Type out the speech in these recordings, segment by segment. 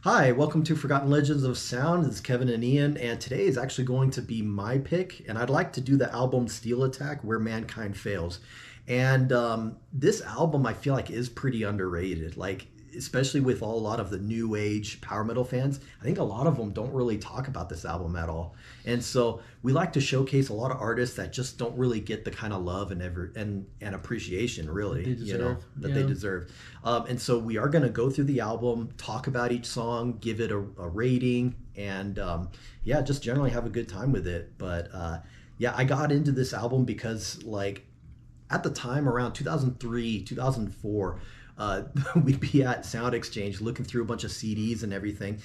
Hi, welcome to Forgotten Legends of Sound. This is Kevin and Ian, and today is actually going to be my pick, and I'd like to do the album Steel Attack, Where Mankind Fails. And this album, I feel like, is pretty underrated. Like, especially with a lot of the new age power metal fans, I think a lot of them don't really talk about this album at all. And so we like to showcase a lot of artists that just don't really get the kind of love and appreciation, really, They deserve, that they deserve. And so we are going to go through the album, talk about each song, give it a rating, and yeah, just generally have a good time with it. But yeah, I got into this album because, like, at the time around 2003, 2004, we'd be at Sound Exchange looking through a bunch of CDs and everything.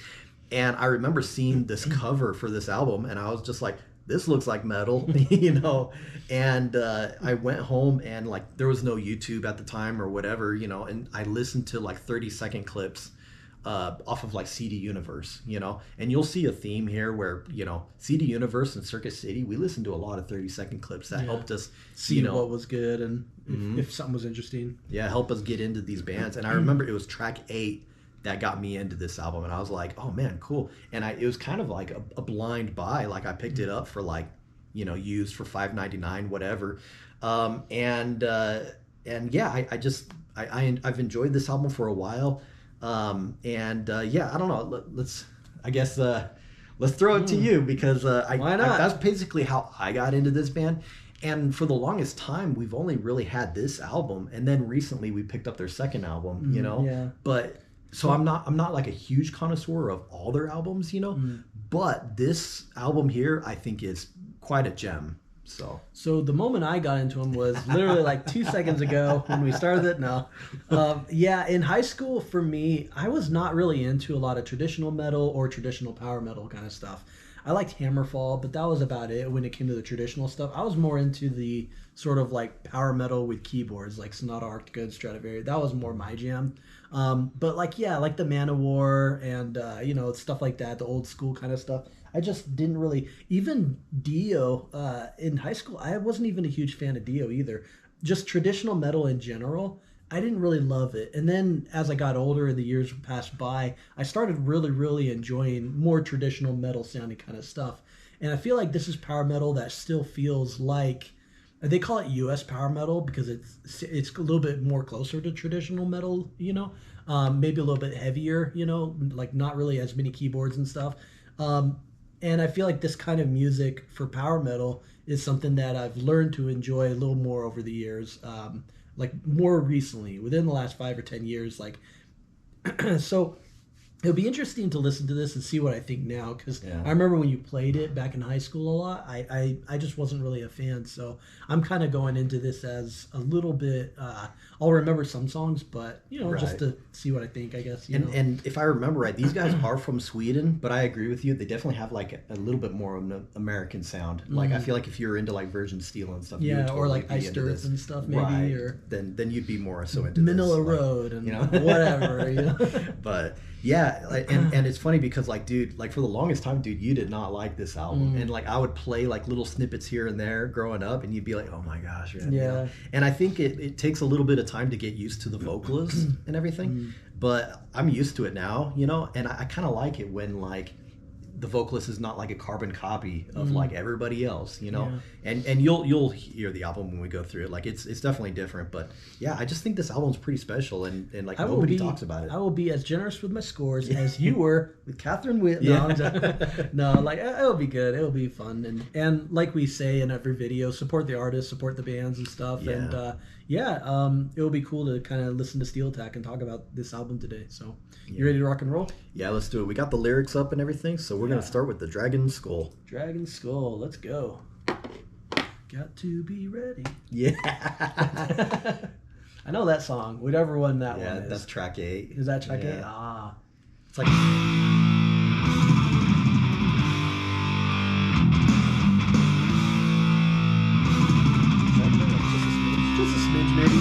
And I remember seeing this cover for this album, and I was just like, this looks like metal, you know? And I went home, and like, there was no YouTube at the time or whatever, you know, and I listened to like 30-second clips off of like CD Universe, you know, and you'll see a theme here where, you know, CD Universe and Circuit City, we listened to a lot of 30-second clips that helped us see you know, what was good and if something was interesting. yeah, help us get into these bands. And I remember it was track 8 that got me into this album, and I was like, oh man, cool. And it was kind of like a blind buy. Like, I picked it up for like, you know, used for $5.99, whatever. And yeah, I've enjoyed this album for a while. Yeah, I don't know. Let's throw it to you, because Why not? that's basically how I got into this band. And for the longest time, we've only really had this album, and then recently we picked up their second album, you know. Yeah. But so I'm not like a huge connoisseur of all their albums, you know. But this album here, I think, is quite a gem. So the moment I got into them was literally like 2 seconds ago when we started it. No. Yeah, in high school, for me, I was not really into a lot of traditional metal or traditional power metal kind of stuff. I liked Hammerfall, but that was about it when it came to the traditional stuff. I was more into the sort of like power metal with keyboards, like Sonata Arctica and Stradivari. That was more my jam. But like, yeah, like the Manowar and, you know, stuff like that, the old school kind of stuff. I just didn't really, even Dio, in high school, I wasn't even a huge fan of Dio either. Just traditional metal in general, I didn't really love it. And then as I got older and the years passed by, I started really, really enjoying more traditional metal sounding kind of stuff. And I feel like this is power metal that still feels like, they call it US power metal because it's a little bit more closer to traditional metal, you know, maybe a little bit heavier, you know, like not really as many keyboards and stuff. And I feel like this kind of music for power metal is something that I've learned to enjoy a little more over the years, like more recently, within the last 5 or 10 years. Like, so it'll be interesting to listen to this and see what I think now, because I remember when you played it back in high school a lot, I just wasn't really a fan. So I'm kind of going into this as a little bit, I'll remember some songs, but, you know, just to see what I think, I guess. And if I remember right, these guys are from Sweden, but I agree with you. They definitely have like a little bit more of an American sound. Like, I feel like if you're into like Virgin Steel and stuff, you would totally or like be Iced into Earth this. and stuff, maybe, right. or then you'd be more so into Manila this, like, Road and you know, whatever, you know. But yeah, and it's funny because, like, dude, like for the longest time, dude, you did not like this album, and like I would play like little snippets here and there growing up, and you'd be like, oh my gosh, man, you know? And I think it takes a little bit of time to get used to the vocalists and everything, but I'm used to it now, you know, and I kind of like it when like the vocalist is not like a carbon copy of like everybody else, you know. And you'll hear the album when we go through it. Like, it's definitely different, but yeah, I just think this album's pretty special, and like nobody talks about it. I will be as generous with my scores as you were with Catherine Witt. No, like, it'll be good. It'll be fun, and like we say in every video, support the artists, support the bands and stuff. And it will be cool to kind of listen to Steel Attack and talk about this album today. So, you ready to rock and roll? Yeah, let's do it. We got the lyrics up and everything, so we're gonna start with the Dragon Skull. Dragon Skull, let's go. Got to be ready. Yeah. I know that song. Whatever one that one is. Yeah, that's track 8. Is that track 8? Ah. It's like... Just a smidge, maybe.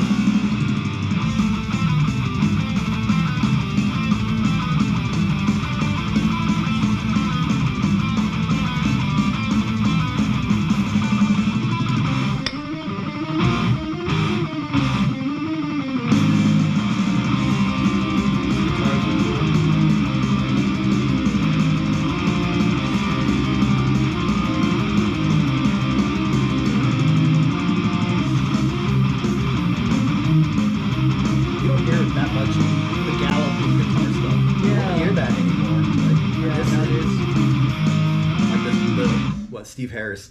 what Steve Harris.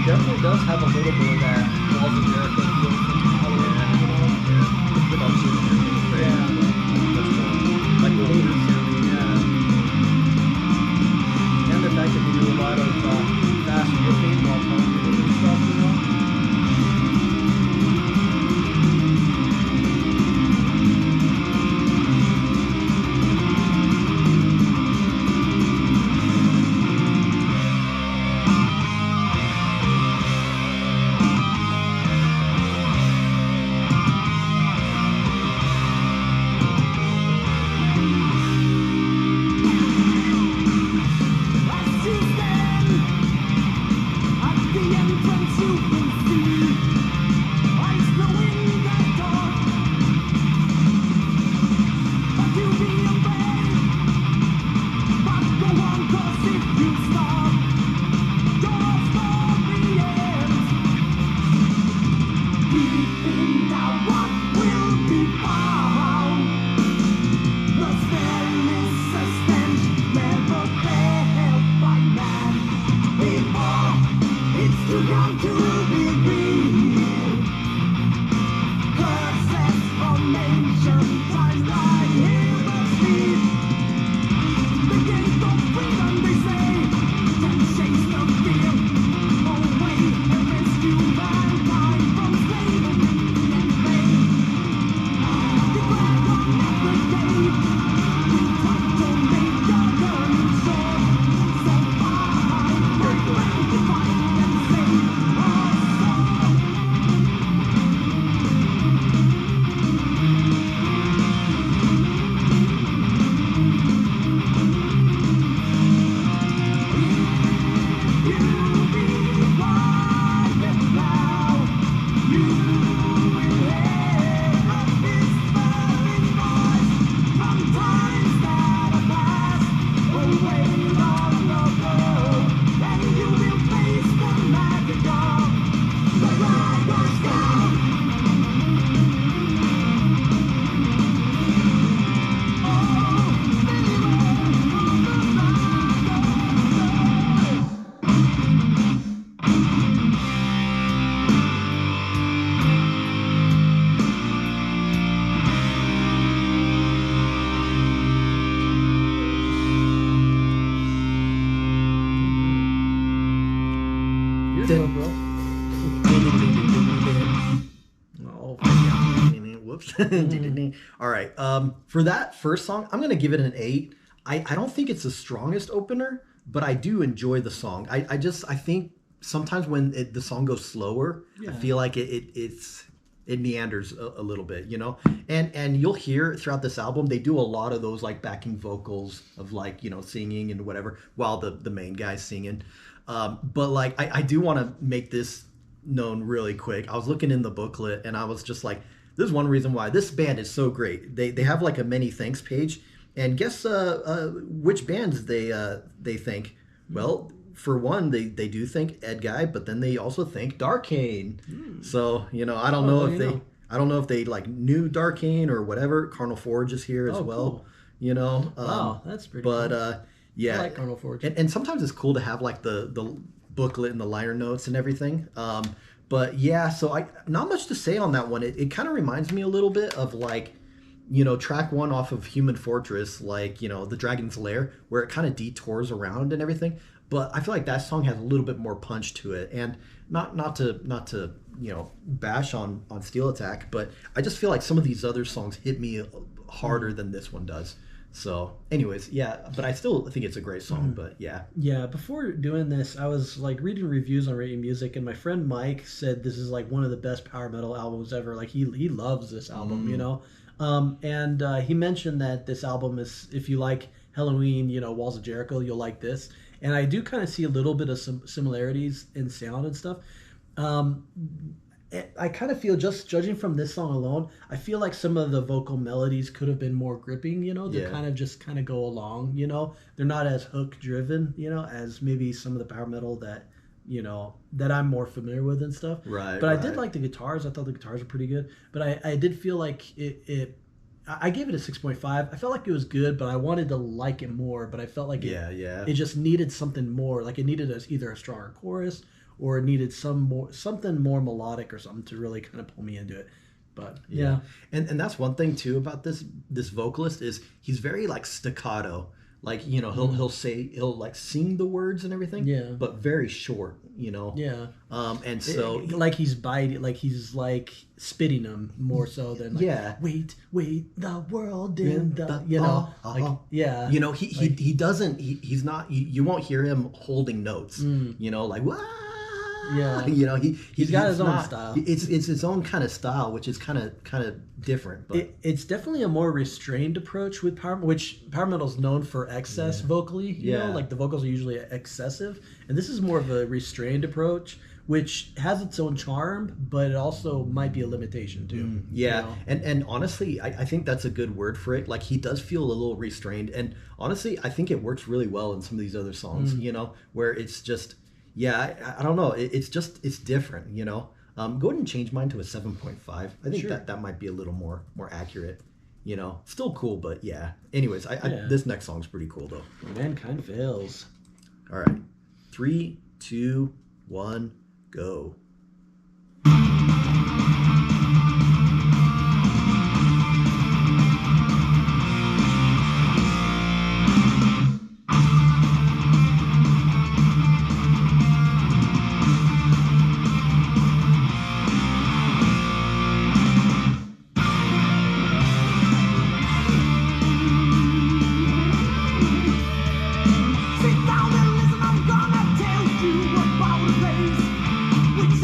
Definitely does have a little bit of that Walls of Jericho feel from Halloween, you know? The production and everything is great. That's cool. Like the older sounding, And the fact that they do a lot of fast riffing while talking and stuff, you know? Whoops. All right. For that first song, I'm gonna give it an 8. I don't think it's the strongest opener, but I do enjoy the song. I think sometimes when the song goes slower, I feel like it meanders a little bit, you know. And you'll hear throughout this album they do a lot of those like backing vocals of like, you know, singing and whatever while the main guy's singing. But like I do want to make this known really quick. I was looking in the booklet and I was just like, this is one reason why this band is so great. They have like a many thanks page, and guess which bands they thank. Well, for one, they do thank Ed Guy, but then they also thank Darkane. So, you know, I don't know if they like knew Darkane or whatever. Carnal Forge is here as well. Cool. You know, Wow, that's pretty but cool. yeah, I like Carnal Forge. and sometimes it's cool to have like the booklet and the liner notes and everything. But yeah, so I not much to say on that one. It kind of reminds me a little bit of like, you know, track 1 off of Human Fortress, like, you know, The Dragon's Lair, where it kind of detours around and everything. But I feel like that song has a little bit more punch to it, and not to you know bash on Steel Attack, but I just feel like some of these other songs hit me harder than this one does. So, anyways, yeah, but I still think it's a great song. But yeah, Yeah, before doing this, I was like reading reviews on Rating Music, and my friend Mike said this is like one of the best power metal albums ever. Like he loves this album, you know. And he mentioned that this album is, if you like Halloween, you know, Walls of Jericho, you'll like this. And I do kind of see a little bit of some similarities in sound and stuff. I kind of feel, just judging from this song alone, I feel like some of the vocal melodies could have been more gripping, you know. They kind of go along, you know. They're not as hook driven, you know, as maybe some of the power metal that, you know, that I'm more familiar with and stuff. Right. But I did like the guitars. I thought the guitars were pretty good. But I did feel like I gave it a 6.5. I felt like it was good, but I wanted to like it more. But I felt like it just needed something more. Like it needed either a stronger chorus, or it needed something more melodic or something to really kind of pull me into it. But yeah. And that's one thing too about this vocalist is he's very like staccato. Like, you know, he'll like sing the words and everything, but very short, you know. Yeah. And so like he's biting, like he's like spitting them more so than like, wait, the world in the, you know, like, yeah. You know, he doesn't, he's not, you won't hear him holding notes, you know, like, wah! Yeah, you know, he's got his own style. It's his own kind of style, which is kind of different. But it's definitely a more restrained approach with power, which power metal is known for excess vocally. You know, like the vocals are usually excessive, and this is more of a restrained approach, which has its own charm, but it also might be a limitation too. Yeah, you know? and honestly, I think that's a good word for it. Like he does feel a little restrained, and honestly, I think it works really well in some of these other songs. You know, where it's just. Yeah, I don't know. It's different, you know. Go ahead and change mine to a 7.5. I think that might be a little more accurate, you know. Still cool, but yeah. Anyways, this next song's pretty cool though. Mankind Fails. All right, 3, 2, 1, go. Sit down and listen, I'm gonna tell you about a place which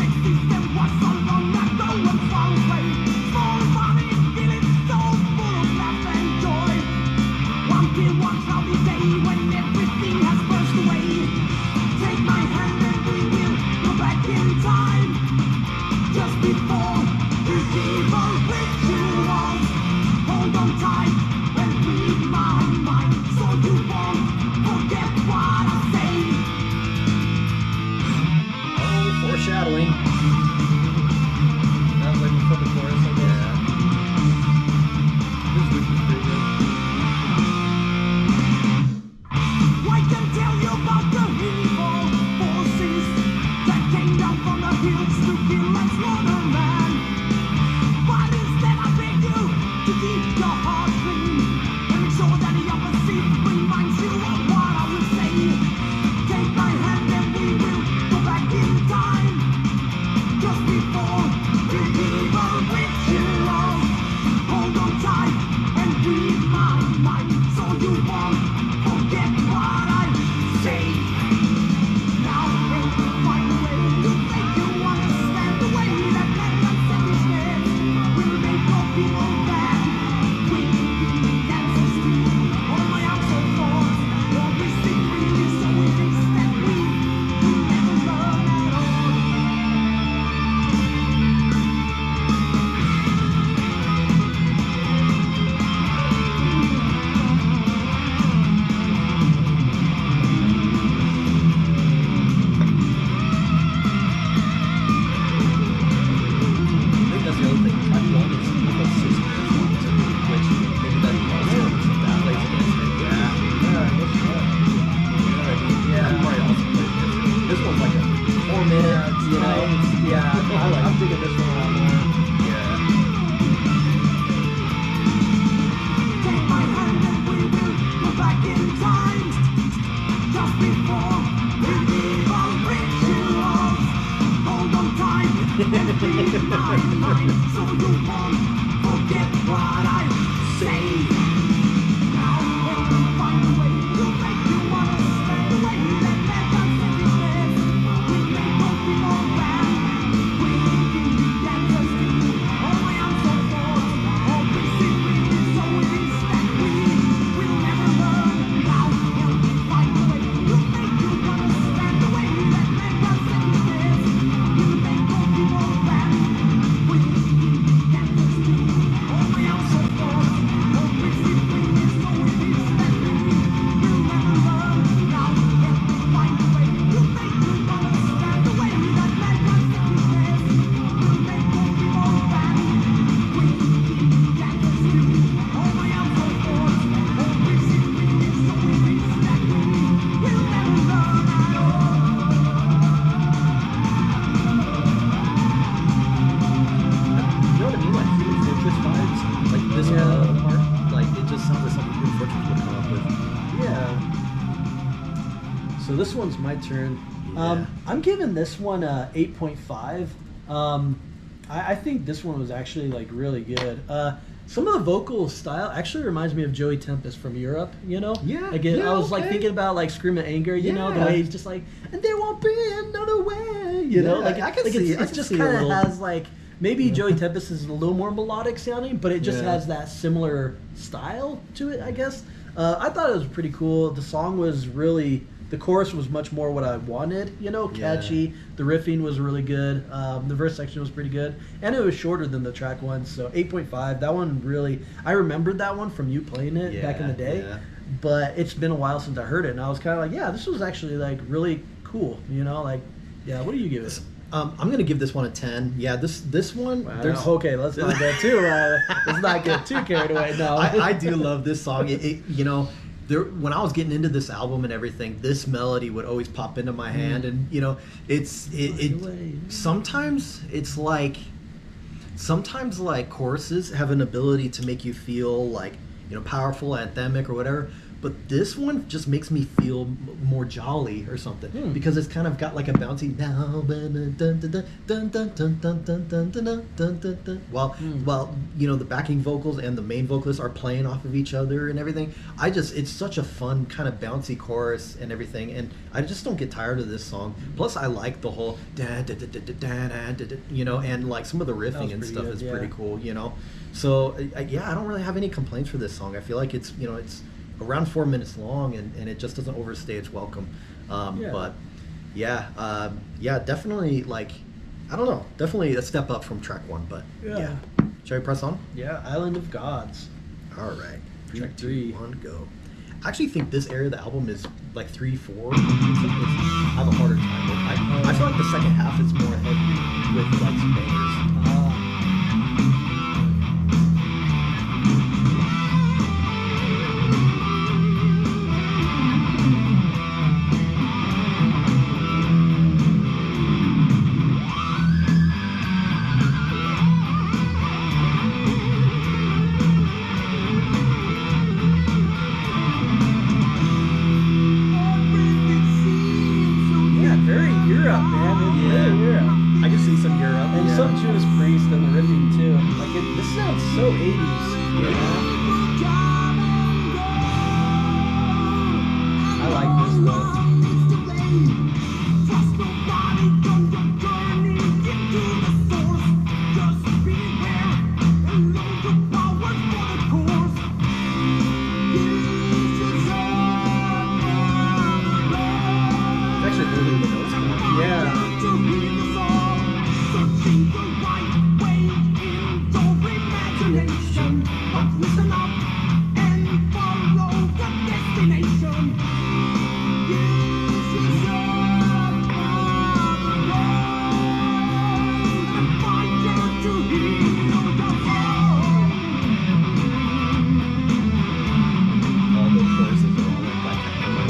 You know what I mean? Like Human Fortress vibes. Like this part. Like it just sounds like something Human Fortress would come up with. Yeah. So this one's my turn. Yeah. I'm giving this one a 8.5. I think this one was actually like really good. Some of the vocal style actually reminds me of Joey Tempest from Europe. You know? Yeah, Again, yeah, I was like okay. thinking about like Scream of Anger. You know, the Yeah. way he's just like, and there won't be another way. You know, Yeah, like I can like see- it's, I it's can just see a kind of little- has like. Maybe Joey Tempest is a little more melodic sounding, but it just Yeah. has that similar style to it, I guess. I thought it was pretty cool. The song was really, the chorus was much more what I wanted, you know, catchy. Yeah. The riffing was really good. The verse section was pretty good. And it was shorter than the track one, so 8.5. That one really, I remembered that one from you playing it back in the day. Yeah. But it's been a while since I heard it, and I was kind of like, yeah, this was actually like really cool, you know, like, yeah, what do you give it? I'm gonna give this one a 10. Yeah, this one. Wow, There's okay, let's not get too let's not get too carried away. No, I do love this song. You know, when I was getting into this album and everything, this melody would always pop into my hand, and you know, it sometimes it's like sometimes like choruses have an ability to make you feel like, you know, powerful, anthemic or whatever. But this one just makes me feel more jolly or something because it's kind of got like a bouncy while you know the backing vocals and the main vocalists are playing off of each other and everything. It's such a fun kind of bouncy chorus and everything, and I just don't get tired of this song. Plus, I like the whole you know, and like some of the riffing and pretty stuff good, is yeah. pretty cool, you know. So yeah, I don't really have any complaints for this song. I feel like it's, you know, it's around 4 minutes long, and it just doesn't overstay its welcome. Yeah. But yeah, definitely, like, I don't know, definitely a step up from track one. But Yeah. Shall we press on? Yeah, Island of Gods. All right, Track 3, three. 2, 1, go. I actually think this area of the album is like 3, 4. I have a harder time with. I feel like the second half is more heavy with like some bangers. Yeah, very Europe, man. It's very Europe. I can see some Europe And yeah. some Judas Priest and the riffing too. Like this sounds so 80s. You know? I like this though. It's actually really the notes going. Yeah. Listen up and follow the destination. This is your and fight to heal your soul. All the choruses are all like that kind of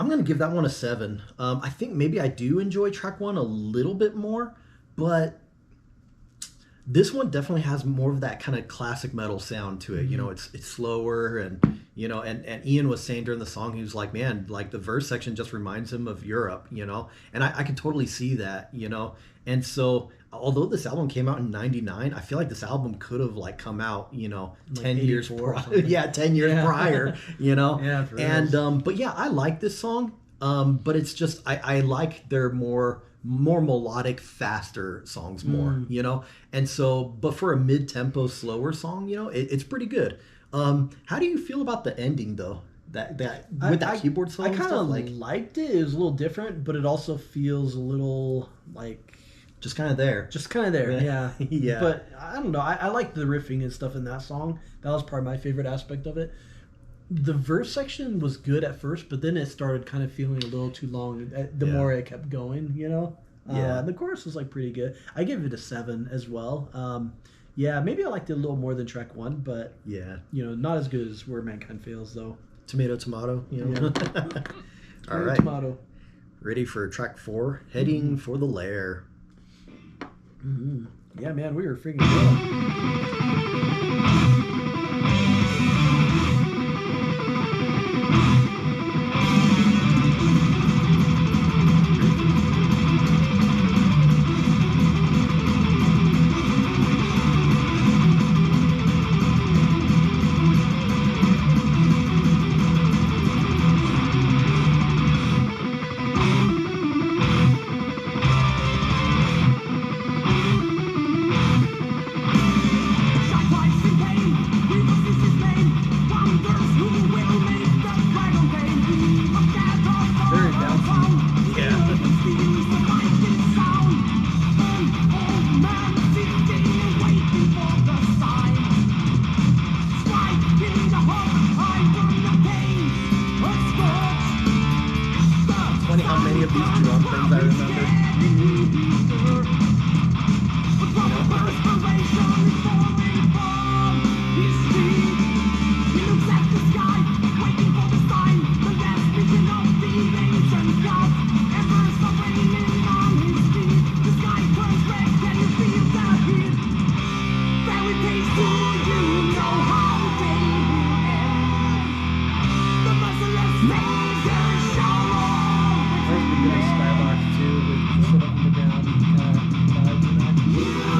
I'm gonna give that one a 7. I think maybe I do enjoy track 1 a little bit more, but this one definitely has more of that kind of classic metal sound to it. You know, it's slower, and you know, and Ian was saying during the song, he was like, man, like the verse section just reminds him of Europe, you know, and I could totally see that, you know. And so although this album came out in 99, I feel like this album could have like come out, you know, Like 10 years 84 or prior. something. Yeah, 10 years Yeah. prior, you know. Yeah, for and real. but yeah, I like this song. But it's just I like their more melodic, faster songs more, you know. And so, but for a mid-tempo, slower song, you know, it's pretty good. How do you feel about the ending though? That with that keyboard song, I and kind stuff, of like liked it. It was a little different, but it also feels a little like just kind of there. just kind of there. Yeah. Yeah. But I don't know. I like the riffing and stuff in that song. That was probably my favorite aspect of it. The verse section was good at first, but then it started kind of feeling a little too long. The Yeah. more it kept going, you know. Yeah. The chorus was like pretty good. I give it a 7 as well. Yeah, maybe I liked it a little more than track 1, but Yeah. you know, not as good as Where Mankind Fails though. Tomato, tomato. You know. All Tomato, right. Tomato. Ready for track 4? Heading for the lair. Yeah, man, we were freaking good. Shot twice in pain, we must cease his name. Wonders who will make the dragon tame. Look at our Very father bouncy. song. Yeah. Feels the mighty sound. An old man sitting and waiting for the sign. Strike in the heart, I burn the pain. A scourge. Funny how many of these drum things I remember. There's the good Skylark too, with sort of underground vibe, you know?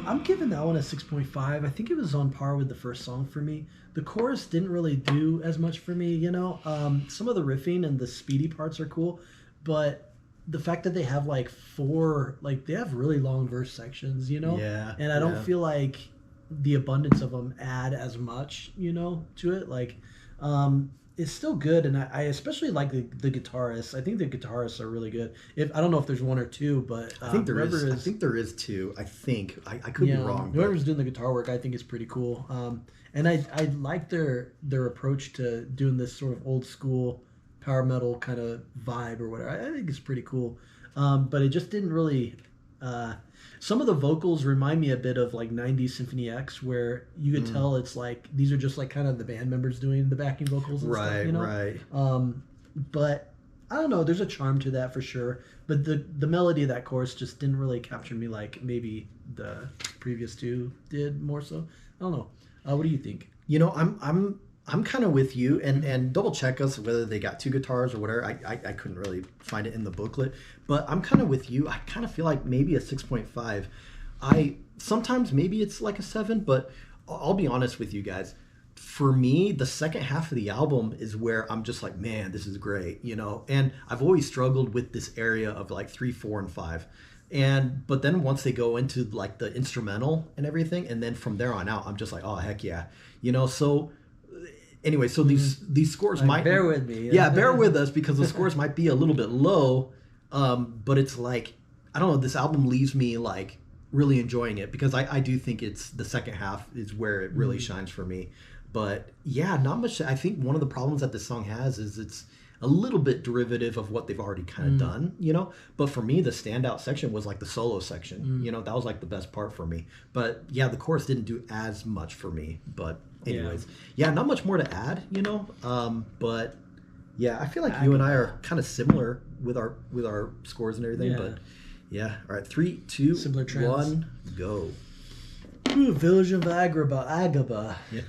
I'm giving that one a 6.5. I think it was on par with the first song for me. The chorus didn't really do as much for me, you know. Some of the riffing and the speedy parts are cool, but the fact that they have like they have really long verse sections, you know. Yeah, And I don't yeah. feel like the abundance of them add as much, you know, to it. Like, it's still good, and I especially like the guitarists. I think the guitarists are really good. If I don't know if there's one or two, but I think there is. whoever I think there is two. I think I could be wrong. But Whoever's doing the guitar work, I think is pretty cool. And I like their approach to doing this sort of old school power metal kind of vibe or whatever. I think it's pretty cool. But it just didn't really. Some of the vocals remind me a bit of like 90s Symphony X, where you could tell it's like these are just like kind of the band members doing the backing vocals and right, stuff, you know? right. But I don't know. There's a charm to that for sure. But the melody of that chorus just didn't really capture me like maybe the previous two did more so. I don't know. What do you think? You know, I'm kind of with you, and double check us whether they got two guitars or whatever. I couldn't really find it in the booklet, but I'm kind of with you. I kind of feel like maybe a 6.5. Sometimes maybe it's like a 7, but I'll be honest with you guys. For me, the second half of the album is where I'm just like, man, this is great, you know. And I've always struggled with this area of like 3, 4, and 5. But then once they go into like the instrumental and everything, and then from there on out, I'm just like, oh heck yeah, you know. So anyway, so these scores might bear with me. Yeah, bear with us because the scores might be a little bit low. But it's like, I don't know, this album leaves me like really enjoying it because I do think it's the second half is where it really shines for me. But yeah, not much. I think one of the problems that this song has is it's a little bit derivative of what they've already kind of done, you know. But for me, the standout section was like the solo section. You know, that was like the best part for me. But yeah, the chorus didn't do as much for me. But anyways, yeah, not much more to add, you know. But yeah, I feel like you and I are kind of similar with our scores and everything. Yeah. But yeah, all right, 3, 2, Similar trends. 1, go. Ooh, Village of Agaba. Yeah.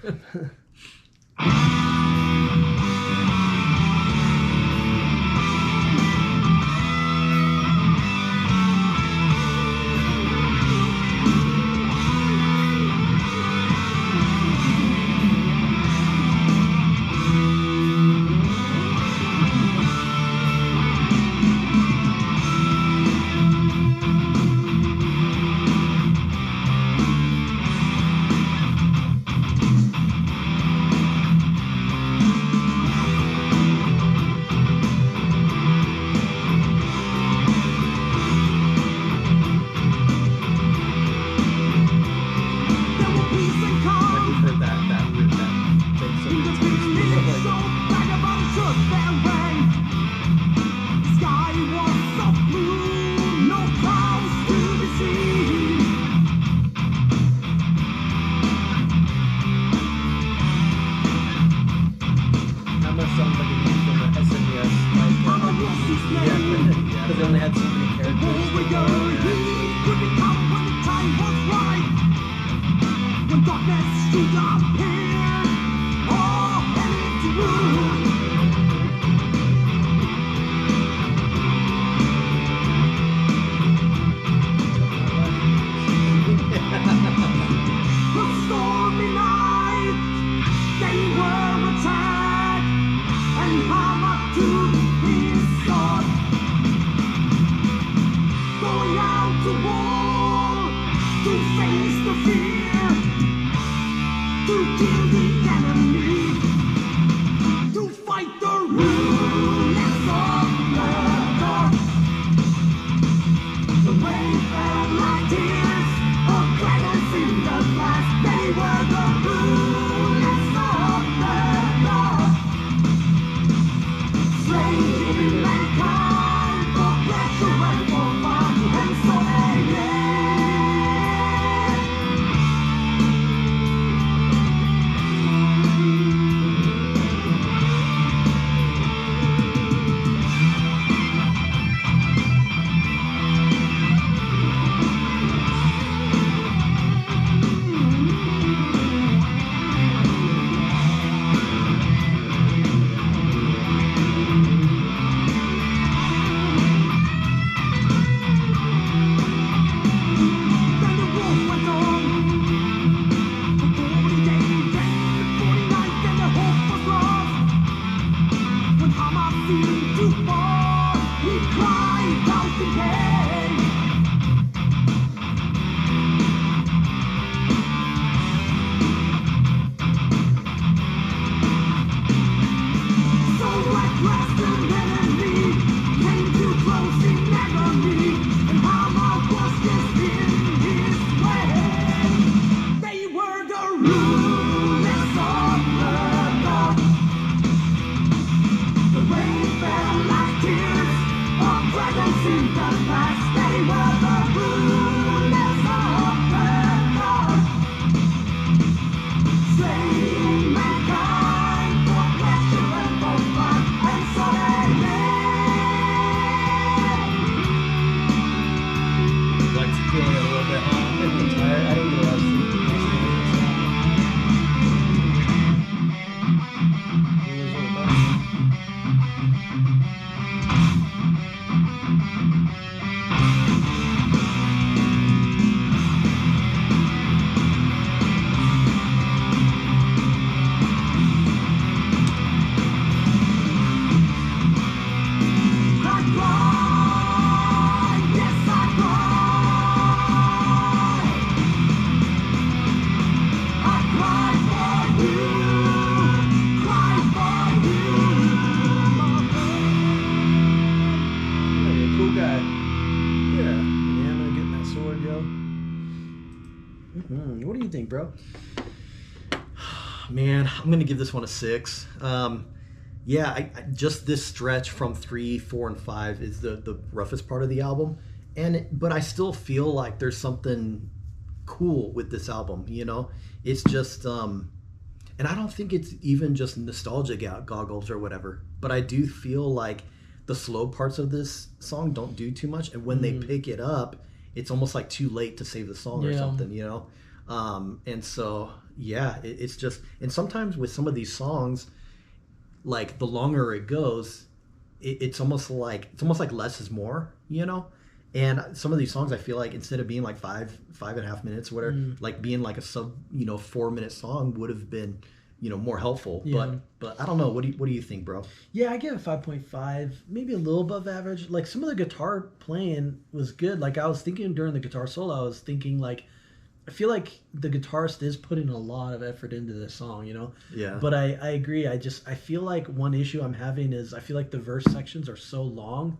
There will be some calm. You've heard that thing so In the many times. beginning, so vagabond should their way. Sky was soft blue, no clouds to be seen. That must sound like a game from the SNES. Mama was his name. Because they only had so many Who characters. we go, he could become when the time was right. When darkness should appear, or empty room. The stormy night, they were attacked, and hammered to his sword. Going out to war, to face the fear, to kill the enemy, to fight the rulers of the dark. The rain fell like tears, of dragons in the glass. They were the rulers of the dark. Slaying mankind for pleasure and for fun, and so they seemed to fall. He cried out in pain. So reckless an enemy came too close in agony, and how much was this in his way? They were the rulers of the dark. The rain fell like tears of dragons in the past. They were the rulers of the dark, slaying mankind for pleasure and for fun, and so they live. Like feeling a little bit tired. I didn't realize. I cried, yes I cried. I cried for you, cried for you, mother. You're a cool guy. Yeah. Yeah, I'm gonna get that sword, yo. What do you think, bro? Man, I'm gonna give this one a 6. Yeah, I just this stretch from 3, 4, and 5 is the roughest part of the album, but I still feel like there's something cool with this album. You know, it's just and I don't think it's even just nostalgia goggles or whatever, but I do feel like the slow parts of this song don't do too much, and when they pick it up, it's almost like too late to save the song or Yeah. something. You know, and so yeah, it's just, and sometimes with some of these songs, like the longer it goes, it's almost like less is more, you know. And some of these songs, I feel like instead of being like 5.5 minutes, or whatever, like being like a 4-minute song would have been, more helpful. Yeah. But I don't know. What do you think, bro? Yeah, I give it 5.5, maybe a little above average. Like some of the guitar playing was good. Like I was thinking during the guitar solo, I was thinking like, I feel like the guitarist is putting a lot of effort into this song, you know? Yeah. But I agree. I feel like one issue I'm having is I feel like the verse sections are so long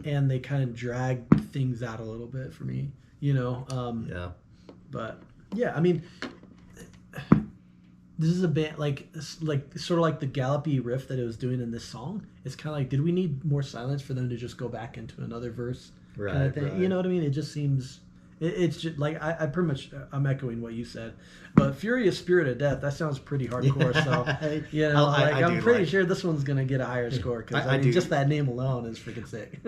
and they kind of drag things out a little bit for me, you know? Yeah. But yeah, I mean, this is a band like sort of like the gallopy riff that it was doing in this song. It's kind of like, did we need more silence for them to just go back into another verse kind of Right, thing? right. You know what I mean? It just seems it's just like I pretty much I'm echoing what you said. But Furious Spirit of Death, that sounds pretty hardcore. So you know, I I'm do pretty like- sure this one's gonna get a higher score because I do. just that name alone is freaking sick.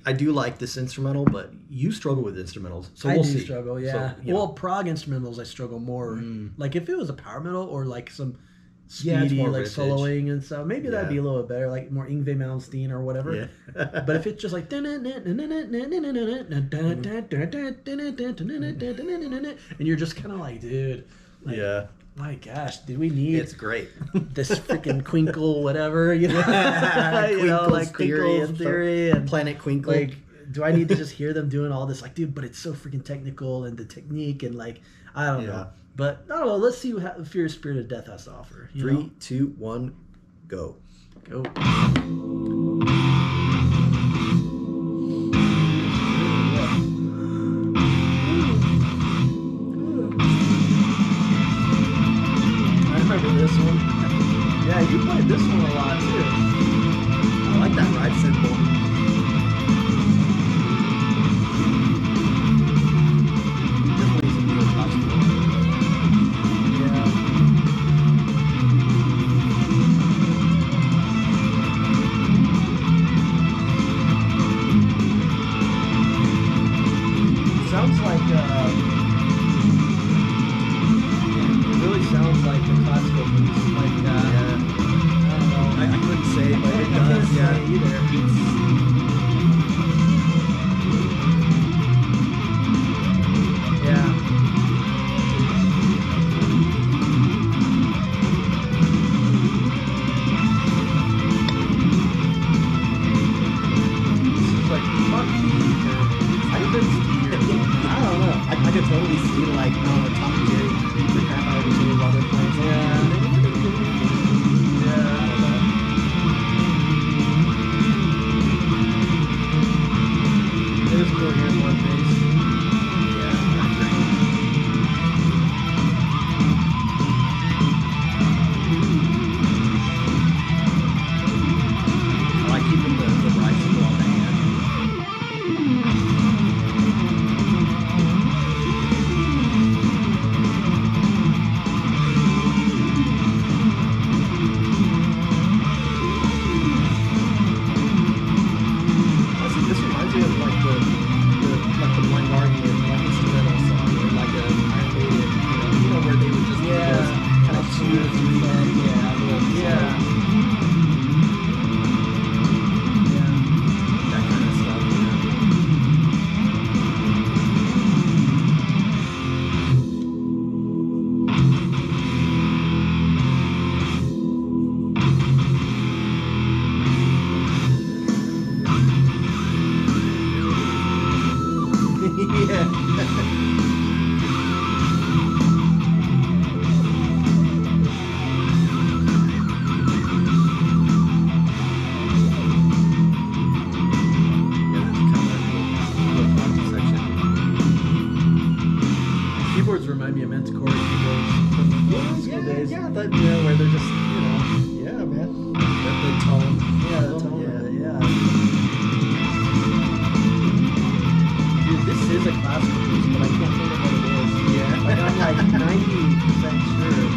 I do like this instrumental, but you struggle with instrumentals, so I we'll do see. struggle, yeah. So, you know. Well, prog instrumentals I struggle more. Like if it was a power metal or like some Yeah, it's speedy more like riffage. soloing and stuff, maybe that'd Yeah. be a little bit better, like more Yngwie Malmsteen or whatever. Yeah. But if it's just like and you're just kind of like, dude, like, Yeah. my gosh, did we need It's great. this freaking Quinkle whatever, you know? You know, like Quinkle's theory and Planet Quinkle. like, do I need to just hear them doing all this? Like, dude, but it's so freaking technical and the technique and like, I don't Yeah. know. But I don't know. Let's see what Furious Spirit of Death has to offer. You 3, 2, 1, go. know? Go. I remember this one. Yeah, you played this one a lot too. I like that ride cymbal. Definitely some real top skill. Yeah. Sounds like it really sounds like a classical piece. Like Yeah. I don't know. I couldn't say, but it I can't does. say Yeah. either. Yeah. totally see like Tom and Jerry, the crap out of each other while they're playing. Yeah. I don't know. It was cool hearing one bass. Yeah, I agree. I like keeping the bicycle on the hand. Honestly, this reminds me of like the Blind Guardian like instrumental song or like a Iron Maiden, where they would just kind of smooth through that, that kind of stuff. Keyboards remind me of Manticore keyboards from the school days. Where they're just, yeah, man. The tone. Yeah, the tone Yeah. of it, yeah. Dude, this is a classical piece, but I can't think of what it is. Yeah. Like, I'm like 90% sure.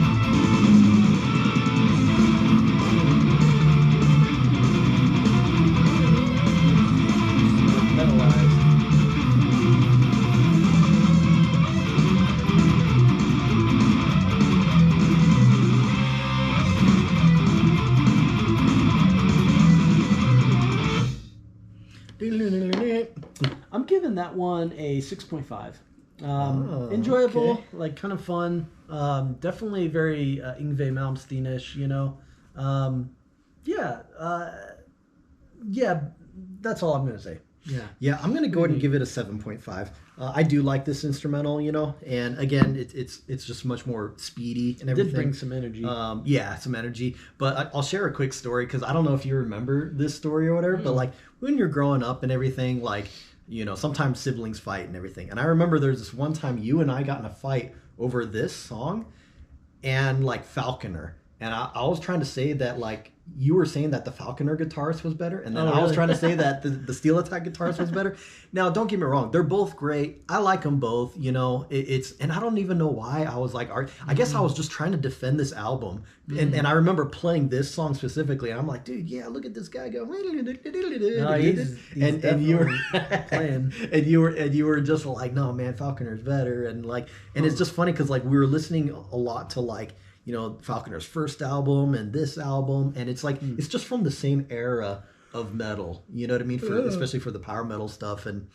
Metalized. I'm giving that one a 6.5. Enjoyable, okay. like kind of fun. Definitely very Yngwie Malmsteen-ish, yeah, that's all I'm gonna say. Yeah. Yeah, I'm gonna go ahead and give it a 7.5. I do like this instrumental, and again, it's just much more speedy and It everything. did bring some energy. Yeah, some energy. But I'll share a quick story because I don't know if you remember this story or whatever. But like when you're growing up and everything, like sometimes siblings fight and everything. And I remember there's this one time you and I got in a fight over this song and like Falconer. And I was trying to say that like you were saying that the Falconer guitarist was better, and then Oh, I was really? trying to say that the Steel Attack guitarist was better. Now, don't get me wrong; they're both great. I like them both. It's and I don't even know why I was like, I guess I was just trying to defend this album, and I remember playing this song specifically, and I'm like, dude, yeah, look at this guy go, he's and you were definitely playing. and you were just like, no, man, Falconer's better, and like, and it's just funny because like we were listening a lot to like. Falconer's first album and this album, and it's like it's just from the same era of metal. You know what I mean? Especially for the power metal stuff, and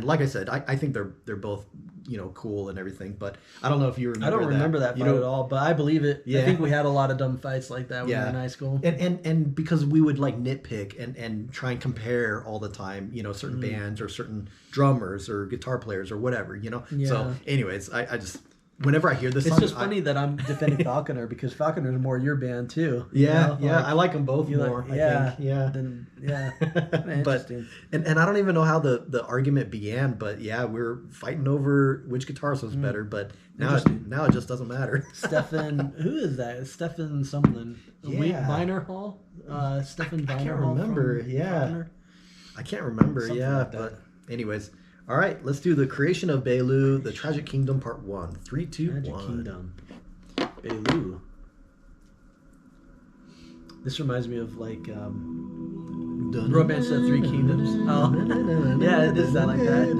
like I said, I think they're both cool and everything. But I don't know if you remember. I don't remember that fight at all, but I believe it. Yeah. I think we had a lot of dumb fights like that when we were in high school. And because we would like nitpick and try and compare all the time, certain bands or certain drummers or guitar players or whatever, Yeah. So, anyways, I just. Whenever I hear this It's song, just funny that I'm defending Falconer because Falconer's more your band too. Yeah, I like them both you more. like- I think. Yeah. Then yeah. But Interesting. and I don't even know how the argument began, but yeah, we're fighting over which guitarist was better. But now it just doesn't matter. Stefan, who is that? Stefan something. Yeah. Vinerhall? Stefan Vinerhall. I can't remember. from Yeah. Falconer? I can't remember. Something Yeah, like that. but anyways, all right, let's do the Creation of Belu, the Tragic Kingdom Part 1. 3, 2, Magic 1. Kingdom. Belu. This reminds me of like Romance of the Three Kingdoms. Oh, yeah, it does sound like that.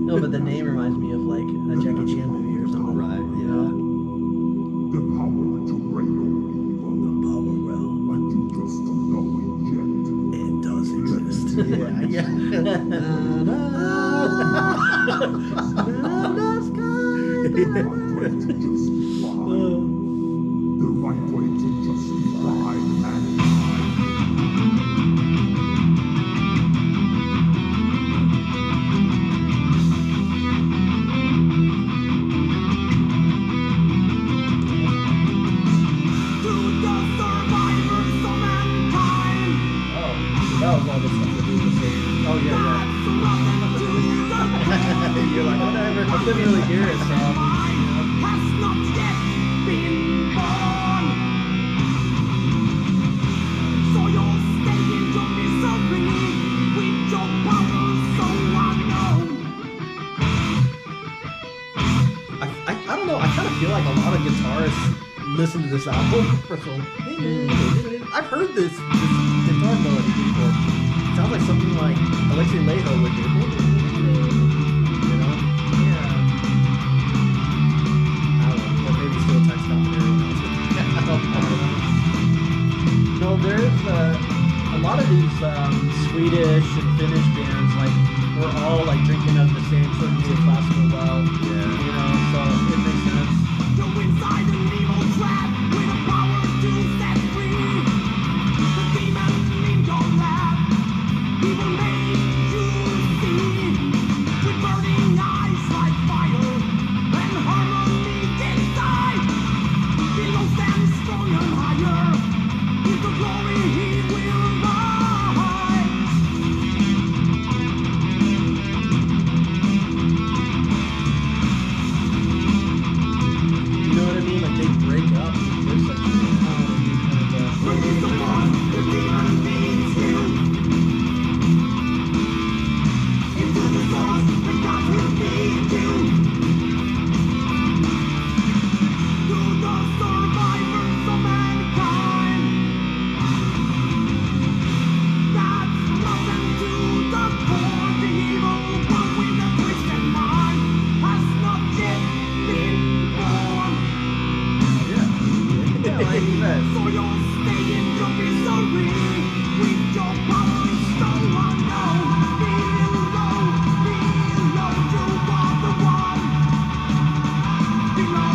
No, but the name reminds me of like a Jackie Chan movie or something. Right, yeah. The power to reign over evil, The power realm. but you just don't know it yet. It does exist. Yeah, The right way to justify. The right way to justify mankind. That was all the stuff that we were saying. Oh yeah, yeah. You're like whatever. I couldn't really hear it, so. Has not yet been born. So you'll stay in your misery with your power so unknown. I don't know. I kind of feel like a lot of guitarists listen to this album for some. I've heard this guitar melody before. It sounds like something like Alexei Laiho would do. You know? Yeah. I don't know. Or maybe still text dominary. I don't know. No, there's a lot of these Swedish and Finnish bands, like, we're all like drinking of the same sort of classical well. Yeah. You know, so it makes sense. You're inside an evil trap with a power to set free. The demon in your lap, he will make you see. With burning eyes like fire and harmony inside. Below stands strong and higher. With the glory he will rise. You know what I mean? Like they break up. There's like When he's the one, the demon leads you into the source that God will lead you. To the survivors of mankind. That's rotten to the core. The evil one with a twisted mind has not yet been born. Yeah, like you said. So you'll stay in your misery with your power so unknown. Below, you are the one. Below,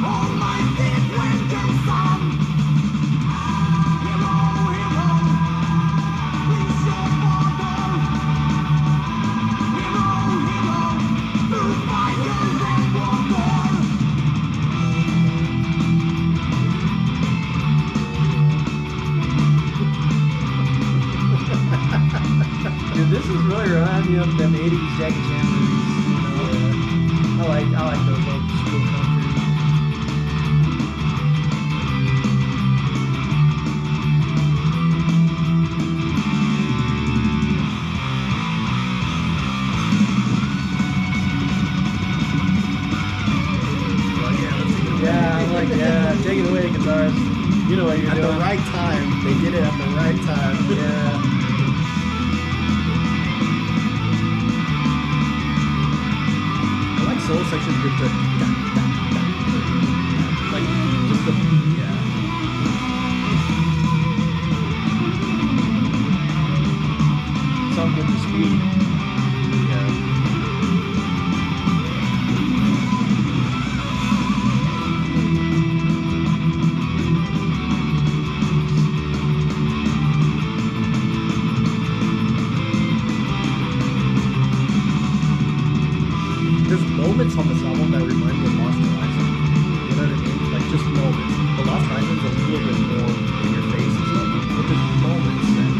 almighty winter sun. Hero, please your father. Hero, through fire and water. Dude, this is really reminding me of them 80s Jackie Chan movies. You know? I like those old school country. Yeah, I'm like, yeah, take it away, guitarist. You know what you're At doing. the right time. They did it at the right time. Yeah. I like solo sections with the like just the yeah. Something with the speed. Yeah. There's moments on this album that remind me of Lost Horizon. You know what I mean? Like just moments. The Lost Horizon's a little bit more in your face and stuff, but there's moments that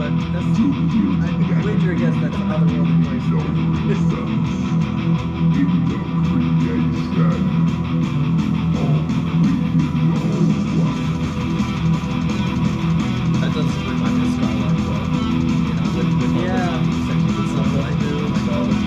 but that's I wager against that's how the world replaced. That does remind me of Skylark, but you know, with all Yeah. the sections and stuff that I do, like all the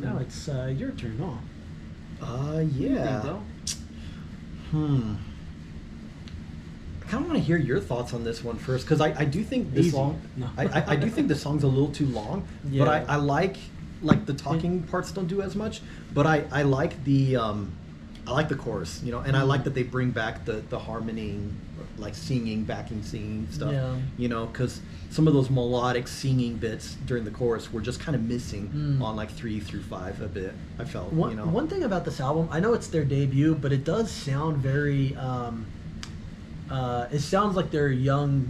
Now it's your turn, huh? yeah. Bro. I kind of want to hear your thoughts on this one first, because I do think this Easy. song. No. I do think the song's a little too long, Yeah. but I like the talking parts don't do as much, but I like the chorus, you know, and I like that they bring back the harmony, like singing, backing singing stuff, Yeah. you know, because some of those melodic singing bits during the chorus were just kind of missing on like 3 through 5 a bit. I felt, One, you know, one thing about this album, I know it's their debut, but it does sound very. It sounds like they're young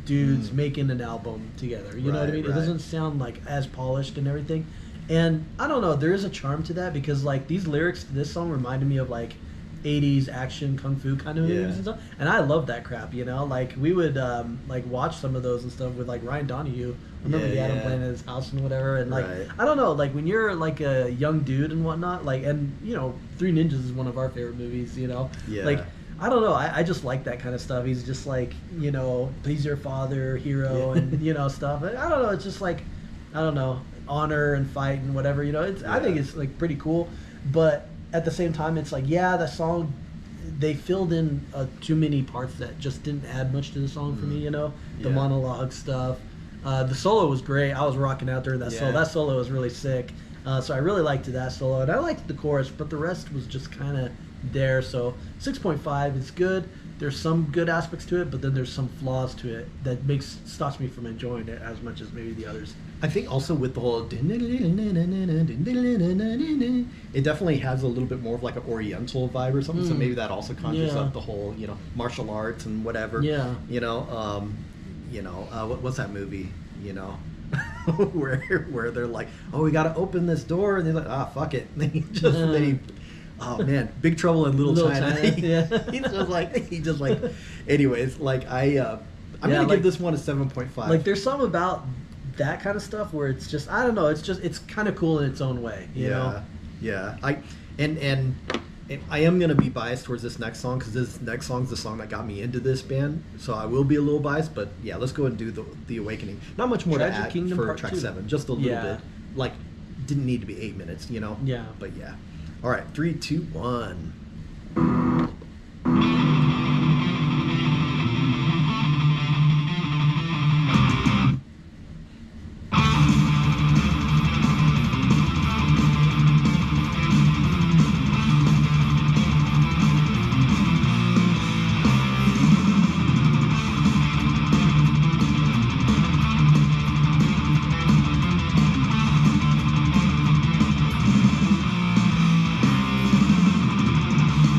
dudes making an album together. You know what I Right, mean? It right. doesn't sound like as polished and everything. And I don't know, there is a charm to that because like these lyrics to this song reminded me of like 80s action kung fu kind of movies Yeah. and stuff. And I love that crap, you know? Like we would like watch some of those and stuff with like Ryan Donahue. I remember Yeah, the Adam yeah. playing at his house and whatever. And like Right. I don't know, like when you're like a young dude and whatnot, like and you know, Three Ninjas is one of our favorite movies, you know? Yeah. Like I don't know. I just like that kind of stuff. He's just like, you know, he's your father, hero, Yeah. and you know stuff. I don't know. It's just like, I don't know, honor and fight and whatever. You know, it's. I think Yeah. it's like pretty cool, but at the same time, it's like, yeah, that song, they filled in too many parts that just didn't add much to the song for me. You know, the Yeah. monologue stuff. The solo was great. I was rocking out during that solo. Yeah. That solo was really sick. So I really liked that solo, and I liked the chorus, but the rest was just kind of there. So 6.5 is good. There's some good aspects to it, but then there's some flaws to it that stops me from enjoying it as much as maybe the others. I think also with the whole it definitely has a little bit more of like an oriental vibe or something, so maybe that also conjures Yeah. up the whole, you know, martial arts and whatever. Yeah. What's that movie, you know, where they're like, oh, we gotta open this door, and they're like, ah, fuck it. And then he oh man, Big Trouble in Little China. Yeah. he just like anyways, like I'm Yeah, gonna like- give this one a 7.5. Like there's some about that kind of stuff where it's just, I don't know, it's kind of cool in its own way, you know? Yeah. And I am gonna be biased towards this next song because this next song's the song that got me into this band, so I will be a little biased. But yeah, let's go and do the Awakening. Not much more Tragic to add Kingdom for Part track 2. 7, just a little Yeah. bit. Like, didn't need to be 8 minutes, you know. Yeah. But yeah. All right, 3, 2, 1.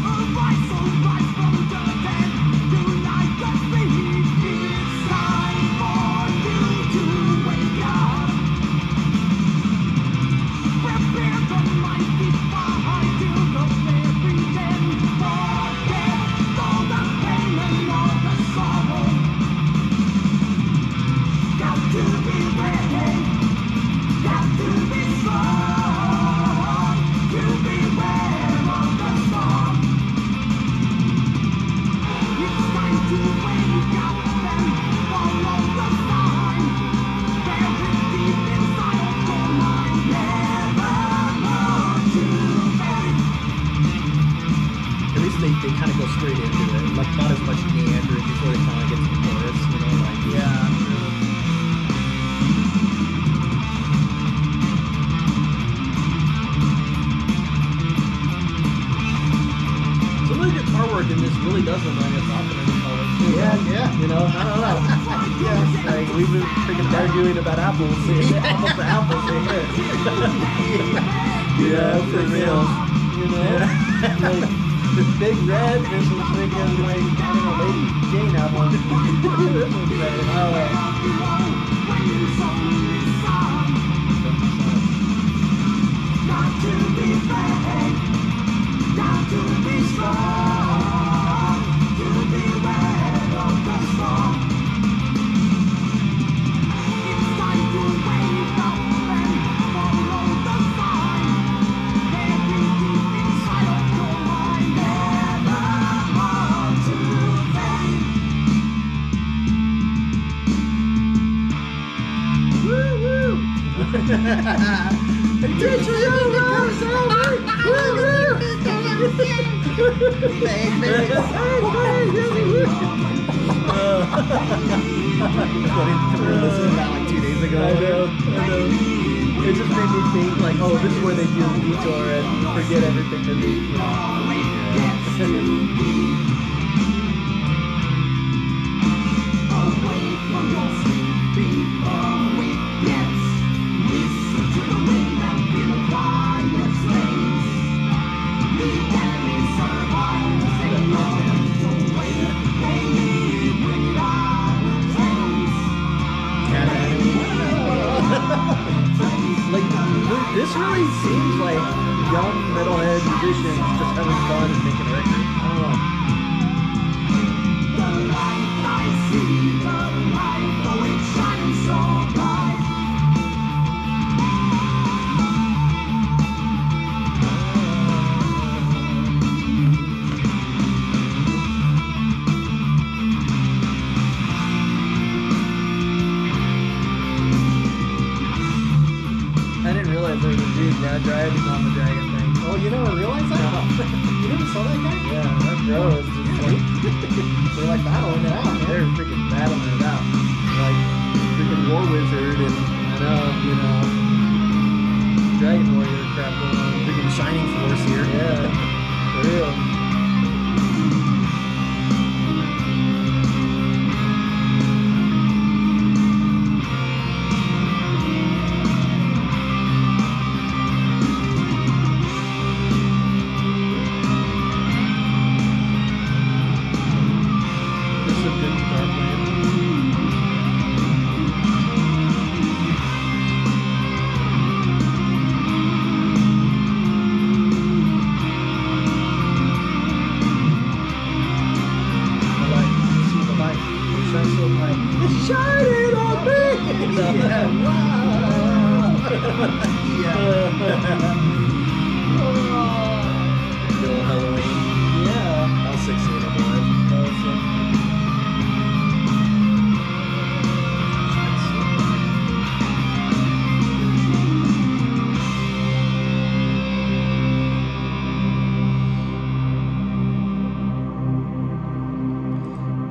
A they kind of go straight into it, like not as much meandering before they kind of get to the chorus, you know, like Yeah. Some of the guitar work in this really does remind us of Oppenheimer colors too. yeah. You know, I don't know. Yeah, like we've been freaking arguing about apples. Apples to apples here. Yeah, for real. You know, like the Big Red versus freaking like I don't know, Lady Jane apple. This one's better. Listening to that like 2 days ago. I know. It just made me think like, oh, this is where they do the detour and forget everything that they, you like this really seems like young metalhead musicians just having fun and making records. I don't know. I didn't realize there was a dude driving on the dragon thing. Oh, you never realized that? You never saw that guy? Yeah, that bro is just like They're like battling it out, man. they're freaking battling it out. Like freaking War Wizard and I know, you know, Dragon Warrior crap going on. freaking Shining Force here. Yeah, for real. This is a good guitar playing. The light, you see the light, it shines so bright. It's shining on me! Good old Halloween. Yeah. I was 16, I'm alive. That was it.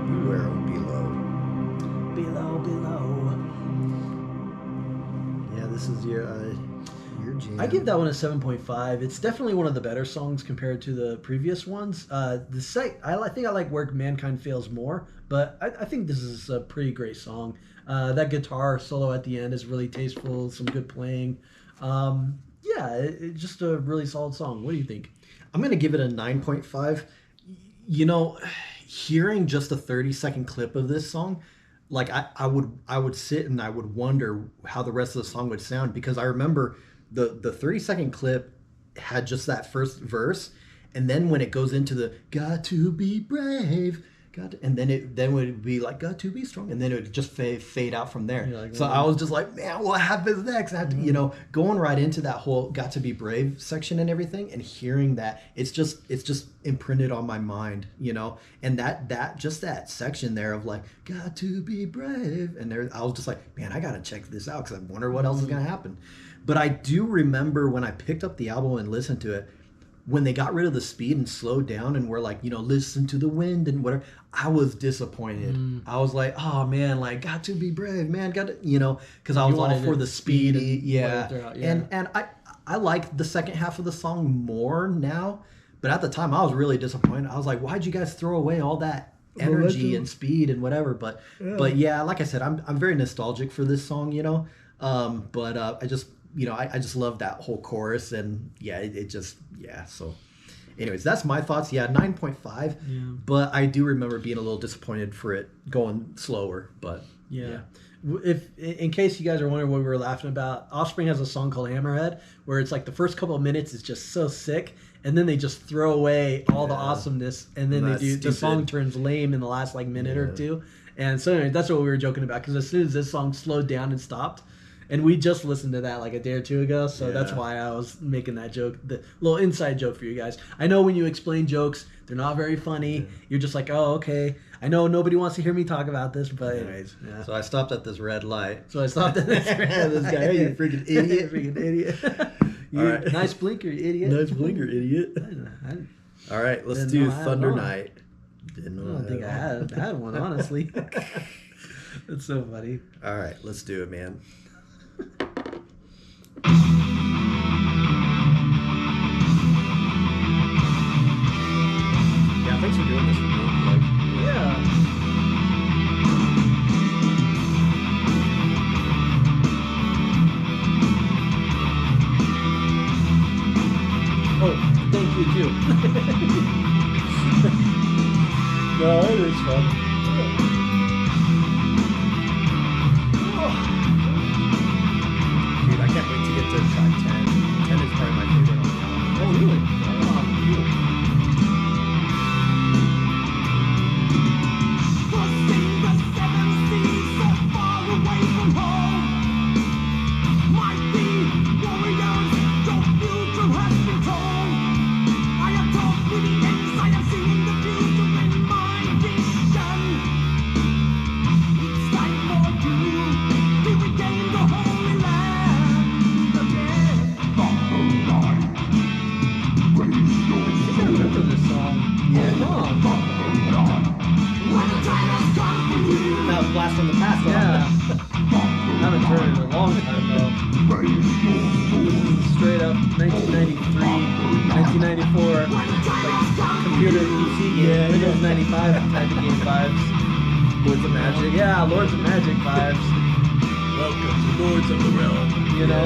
Beware of below. Below. Yeah, this is your jam. I give that one a 7.5. It's definitely one of the better songs compared to the previous ones. I think I like Where Mankind Fails more, but I think this is a pretty great song. That guitar solo at the end is really tasteful, some good playing. It's just a really solid song. What do you think? I'm gonna give it a 9.5. You know, hearing just a 30-second clip of this song, like I would sit and I would wonder how the rest of the song would sound, because I remember the 30-second clip had just that first verse, and then when it goes into the got to be brave, and then it would be like got to be strong, and then it would just fade out from there. You're like, So "Wow." I was just like, man, what happens next? I had to, you know, going right into that whole got to be brave section and everything, and hearing that, it's just imprinted on my mind, you know. And that section there of like got to be brave, and there I was just like, man, I gotta check this out because I wonder what else is gonna happen. But I do remember when I picked up the album and listened to it, when they got rid of the speed and slowed down and were like, listen to the wind and whatever, I was disappointed. I was like, oh man, like got to be brave, man, got to, because I was all wanted for it the speedy speedy, and whatever throughout, yeah. And I like the second half of the song more now, but at the time I was really disappointed. I was like, why'd you guys throw away all that energy Momentum. and speed and whatever? But yeah, like I said, I'm very nostalgic for this song, but I just I just love that whole chorus, and yeah, it just so anyways, that's my thoughts. 9.5. But I do remember being a little disappointed for it going slower, but Yeah. If in case you guys are wondering what we were laughing about, Offspring has a song called Hammerhead where it's like the first couple of minutes is just so sick, and then they just throw away all the awesomeness, and then That's the stupid. song turns lame in the last like minute or two. And so anyway, that's what we were joking about, because as soon as this song slowed down and stopped, and we just listened to that like a day or two ago, so that's why I was making that joke, the little inside joke for you guys. I know when you explain jokes, they're not very funny. You're just like, oh, okay. I know nobody wants to hear me talk about this, but anyways, yeah. So I stopped at this red light. So I stopped at this guy. Hey, you freaking idiot. Freaking idiot. All right. Nice blinker, you idiot. Nice blinker, idiot. I All right, let's Didn't do know I had Thunder one. Night. Didn't know don't think I had one, honestly. That's so funny. All right, let's do it, man. Yeah, thanks for doing this for me. Yeah. Oh, thank you too. No, it is fun. Dude, I can't wait to get to track 10. 10 is probably my favorite on the album. Oh, really? Oh, cool. Crossing the seven seas, so far away from home. Mighty warriors, your future has been told. I have talked with the ends, I have seen the future in my vision. It's time for you to regain the Holy Land again. I remember this song. Yeah. When the time has come for you. That was Blast from the Past. huh? Yeah. I haven't heard it in a long time though. Straight up 1993, 1994, like computer PC game, Windows 95 type of game vibes. Lords of Magic. Yeah, Lords of Magic vibes. Welcome to Lords of the Realm. You know,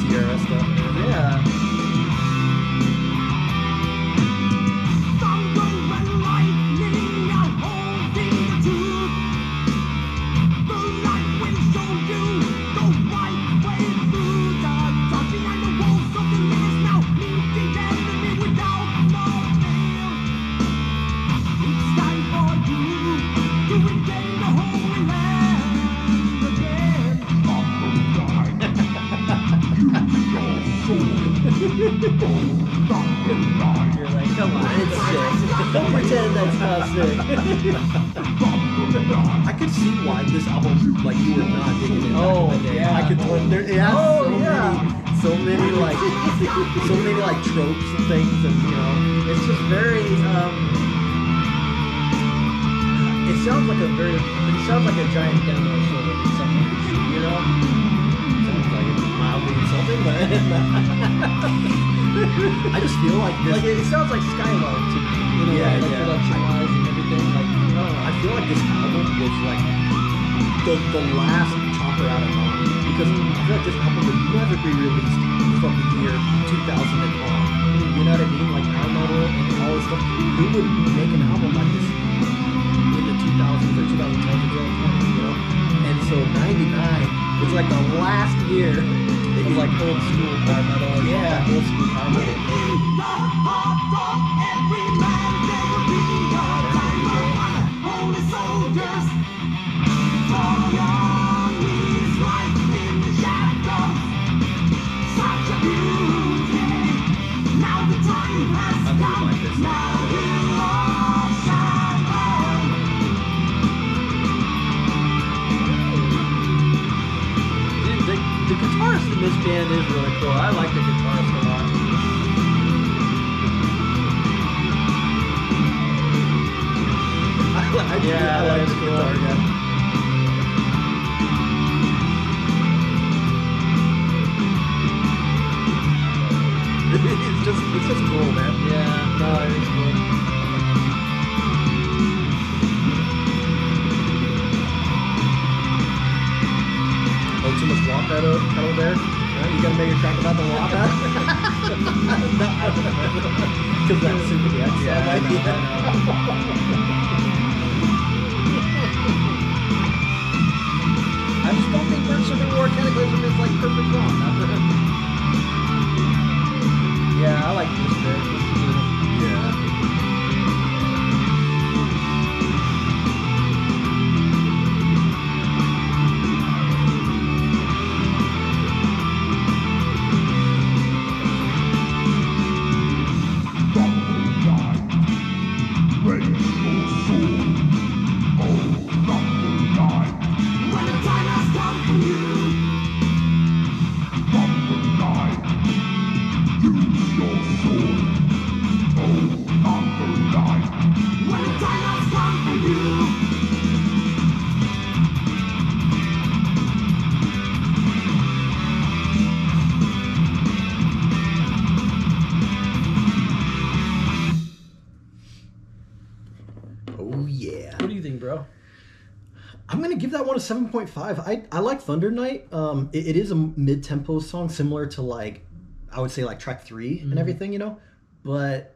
Sierra stuff. yeah. Thunder and lightning are holding the truth. The light will show you the right way through the touching and the walls of the limits now meet the enemy without more fear. It's time for you to regain the Holy Land again. You're like, come on, it's sick. Don't pretend that's not sick. I could see why this album, like, you were not digging it. Oh, back in the day. yeah. I could totally. There, it has Oh, yeah. so many like tropes and things, and It's just very, it sounds like a giant demo sort of in some ways, you know? sounds like it's mildly insulting, but I just feel like this. Like, it sounds like Skylark to me, you know, Yeah, like yeah. production-wise and everything, like, I don't know. I feel like this album was like the last chopper out of line, because I feel like this album would never be released from the year 2000 and on. You know what I mean? Like Power Metal and all this stuff. Who would make an album like this in the 2000s or 2010s or 2020s? And so 99 was like the last year. It was like old school power metal. Yeah, old school Power Metal. The heart of every man, there will be a time of holy soldiers. Follow on his light in the shadows. Such a beauty. Now the time has I really come. like this. Now we'll all shine on. Dude, the guitarist in this band is really cool. I like the guitarist a lot. That's cool, man. Yeah, no, it is cool. Oh, too much walk pedal there. You gotta make a track about the walk. Because that's super the X. Yeah, I I just don't think Bird Serpent War Cataclysm is like perfect song. Yeah, I like this bit. Yeah. When the time has come for you, when the time has come for you. Oh yeah. What do you think, bro? I'm gonna give that one a 7.5. I like Thunder Night. It is a mid-tempo song, similar to like I would say like track 3 and everything, you know. But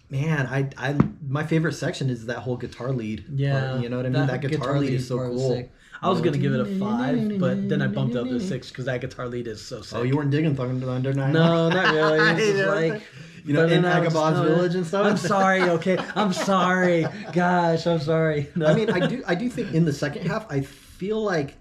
man, I my favorite section is that whole guitar lead. Yeah, part, you know what I mean. That guitar lead is so part was cool. sick. I was gonna give it a 5, but then I bumped up to 6 because that guitar lead is so sick. Oh, you weren't digging Thunder Night? No, not really. It's just like, you know, but in then I was Agabod's just- Village and stuff. I'm sorry. Okay, I'm sorry. Gosh, I'm sorry. No. I mean, I do think in the second half, I feel like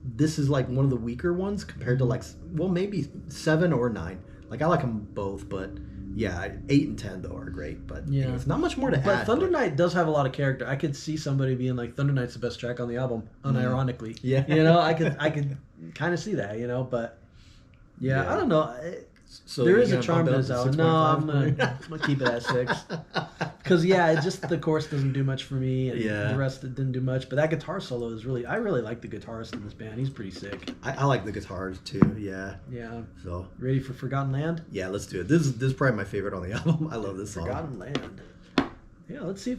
this is like one of the weaker ones compared to like, well, maybe 7 or 9. Like I like them both, but yeah, 8 and 10 though are great. But Yeah. it's not much more to But add. Thunder Night does have a lot of character. I could see somebody being like, Thunder Night's the best track on the album, unironically. Yeah. You know, I could kind of see that, you know, but yeah, Yeah. I don't know. So There you're is a gonna charm bump to it this up album. to No, I'm 6.5? gonna keep it at 6. Because yeah, it just the chorus doesn't do much for me, and Yeah. the rest didn't do much. But that guitar solo is really, I really like the guitarist in this band. He's pretty sick. I like the guitars too. Yeah. Yeah. So Ready for Forgotten Land? yeah, let's do it. This is probably my favorite on the album. I love this song. Forgotten Land. Yeah, let's see if.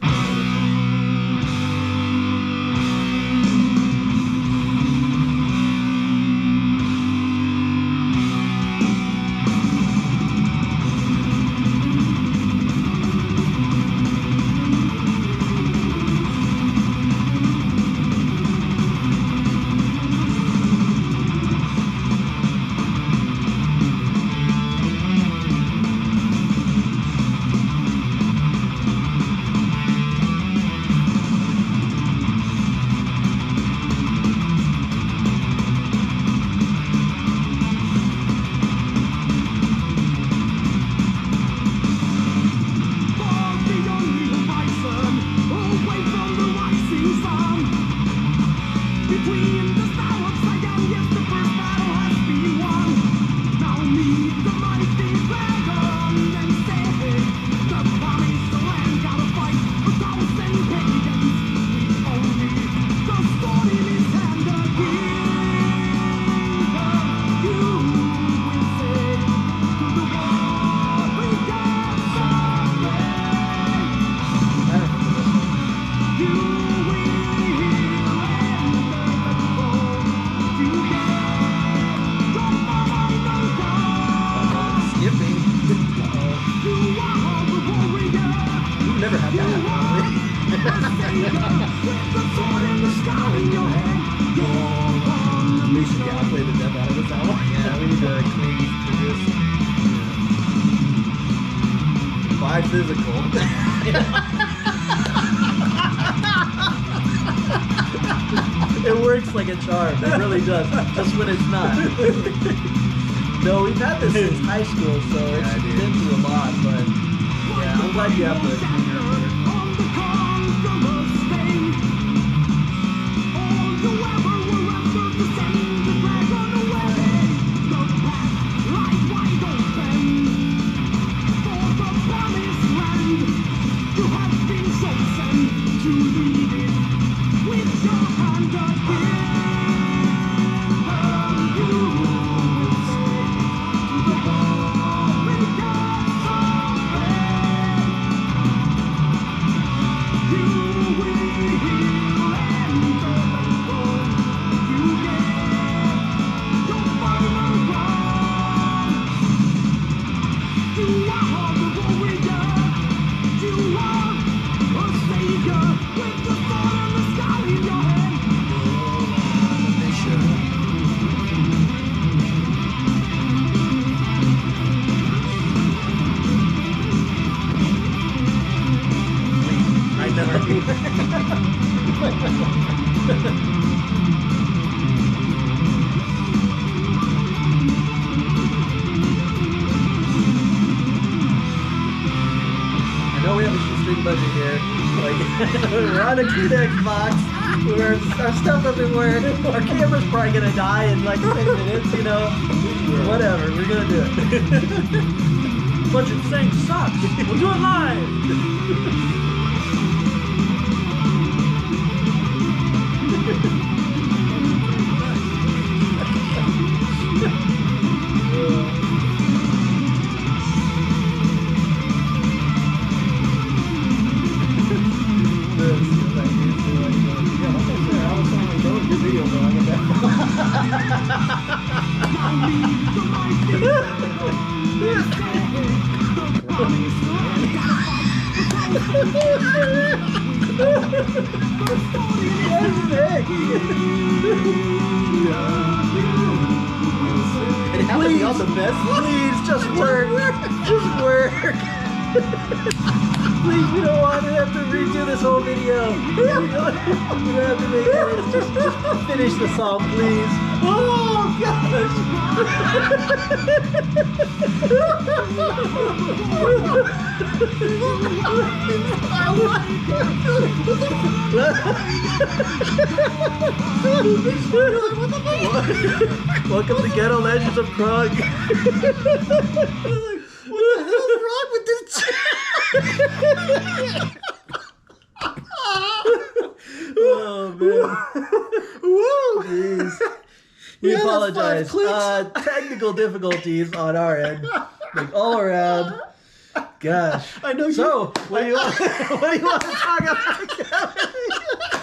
Physical. It works like a charm. It really does. Just when it's not. No, we've had this since high school, so it's dude. been through a lot. But yeah, I'm glad you have the junior order. know we have a shoestring budget here. Like, we're on a cute Xbox. Our stuff doesn't work. Our camera's probably gonna die in like 10 minutes, you know. Whatever, we're gonna do it. Budget saying sucks. We'll do it live. It happened to be on the best. Please, just work. Just work. Please, we don't want to have to redo this whole video. We don't have to make edits. Just finish the song, please. Oh, gosh. Welcome to Ghetto Legends of Prague. What the hell's wrong with this? Oh man. Woo! Jeez. We Yeah, that's apologize. 5 clicks. Technical difficulties on our end, like all around. Gosh. I know you. So, what do you want? What do you want to talk about, Kevin?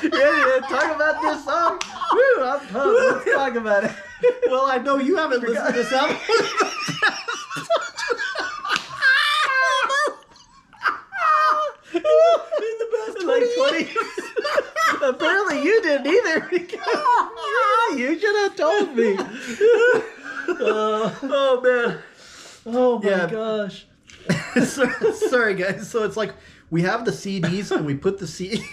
You ready to talk about this song? Woo, I'm pumped. Let's talk about it. Well, I know you haven't listened to this album. Like 20. Apparently, you didn't either. You should have told me. Oh man. Oh my Yeah. gosh. Sorry, guys. So it's like we have the CDs and we put the CDs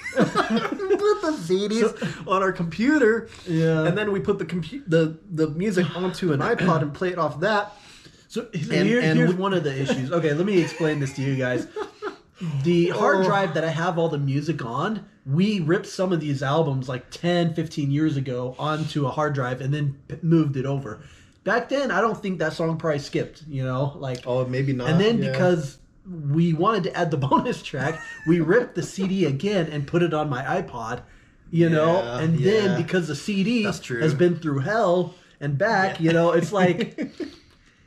on our computer, Yeah. and then we put the music onto an iPod and play it off that. So And here's we- one of the issues. Okay, let me explain this to you guys. The hard drive that I have all the music on, we ripped some of these albums like 10, 15 years ago onto a hard drive and then moved it over. Back then, I don't think that song probably skipped, you know? Like, Oh, maybe not. and then yeah. because we wanted to add the bonus track, we ripped the CD again and put it on my iPod, you know? Yeah, And yeah. then because the CD That's true. has been through hell and back, you know, it's like...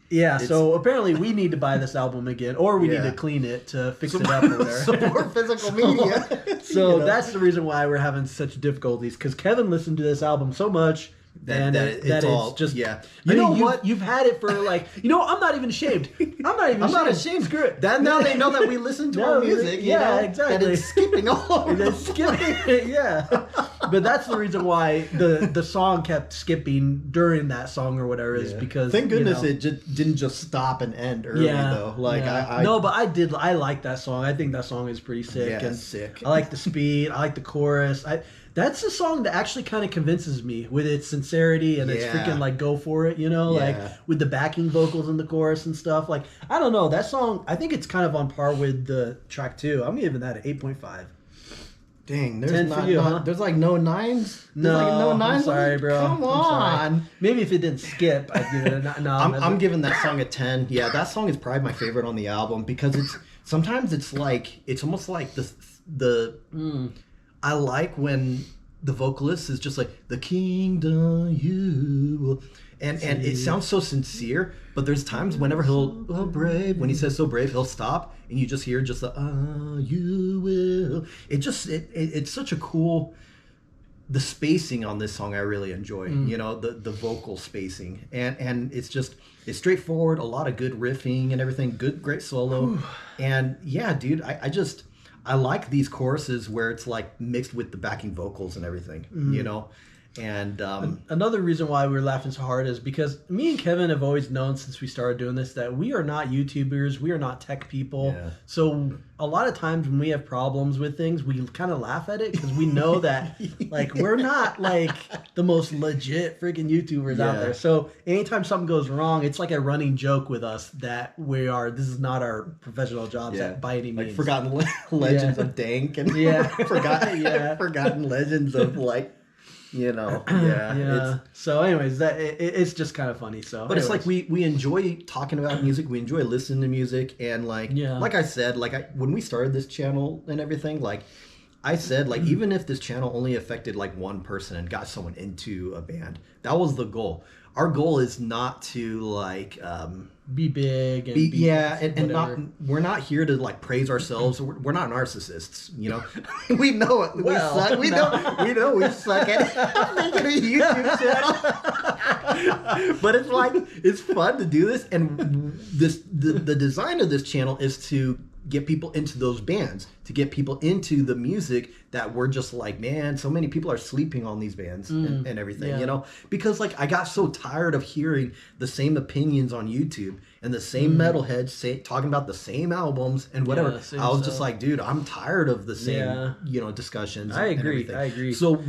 Yeah, so apparently we need to buy this album again, or we need Yeah. to clean it to fix it up or whatever. some more physical media. So You know? that's the reason why we're having such difficulties, because Kevin listened to this album so much That it's all- just yeah. You You know know what? what? You've had it for like I'm not even ashamed. I'm not even. I'm not ashamed. Screw it. That now they know that we listen to No, our music. You yeah, know, exactly. That it's skipping all over. the It's skipping, yeah. But that's the reason why the song kept skipping during that song or whatever is Yeah. because Thank goodness you know, it didn't just stop and end early though. Like yeah. I no, but I like that song. I think that song is pretty sick. Yeah, and sick. I like the speed. I like the chorus. That's a song that actually kind of convinces me with its sincerity and its Yeah. freaking like go for it, you know, like Yeah. with the backing vocals in the chorus and stuff. Like I don't know, that song. I think it's kind of on par with the track 2. I'm giving that an 8.5. Dang, 10 there's for not, you, not huh? there's like no nines. There's No, like no nines. I'm sorry, bro. Come I'm sorry. on. Maybe if it didn't skip, I'd give it a no. I'm giving that song a 10. Yeah, that song is probably my favorite on the album because it's sometimes it's almost like the I like when the vocalist is just like the kingdom you will, and it sounds so sincere, but there's times whenever he'll brave, when he says so brave, he'll stop and you just hear just the you will. It's such a cool, the spacing on this song I really enjoy. You know, the vocal spacing, and it's straightforward, a lot of good riffing and everything, great solo. And yeah, dude, I like these choruses where it's like mixed with the backing vocals and everything, you know. And Another reason why we were laughing so hard is because me and Kevin have always known since we started doing this that we are not YouTubers, we are not tech people. Yeah. So a lot of times when we have problems with things, we kind of laugh at it because we know that like we're not like the most legit freaking YouTubers out Yeah. there. So anytime something goes wrong, it's like a running joke with us that this is not our professional jobs by any means. like forgotten legends of Dank and Yeah. forgotten legends of like, Yeah. So, anyways, it's just kind of funny. So, But it's like anyways. we enjoy talking about music. We enjoy listening to music, and like I said, when we started this channel and everything, like I said, like even if this channel only affected like one person and got someone into a band, that was the goal. Our goal is not to like be big and and not whatever. we're not here to like praise ourselves. We're not narcissists, we know it. Well, we suck. We know we suck at making a YouTube channel. But it's like it's fun to do this, and the design of this channel is to get people into those bands, to get people into the music that we're just like, man, so many people are sleeping on these bands and everything, because like I got so tired of hearing the same opinions on YouTube and the same metalheads talking about the same albums and whatever. same I was just stuff. like, dude, I'm tired of the same, discussions. I and agree, everything. I agree. So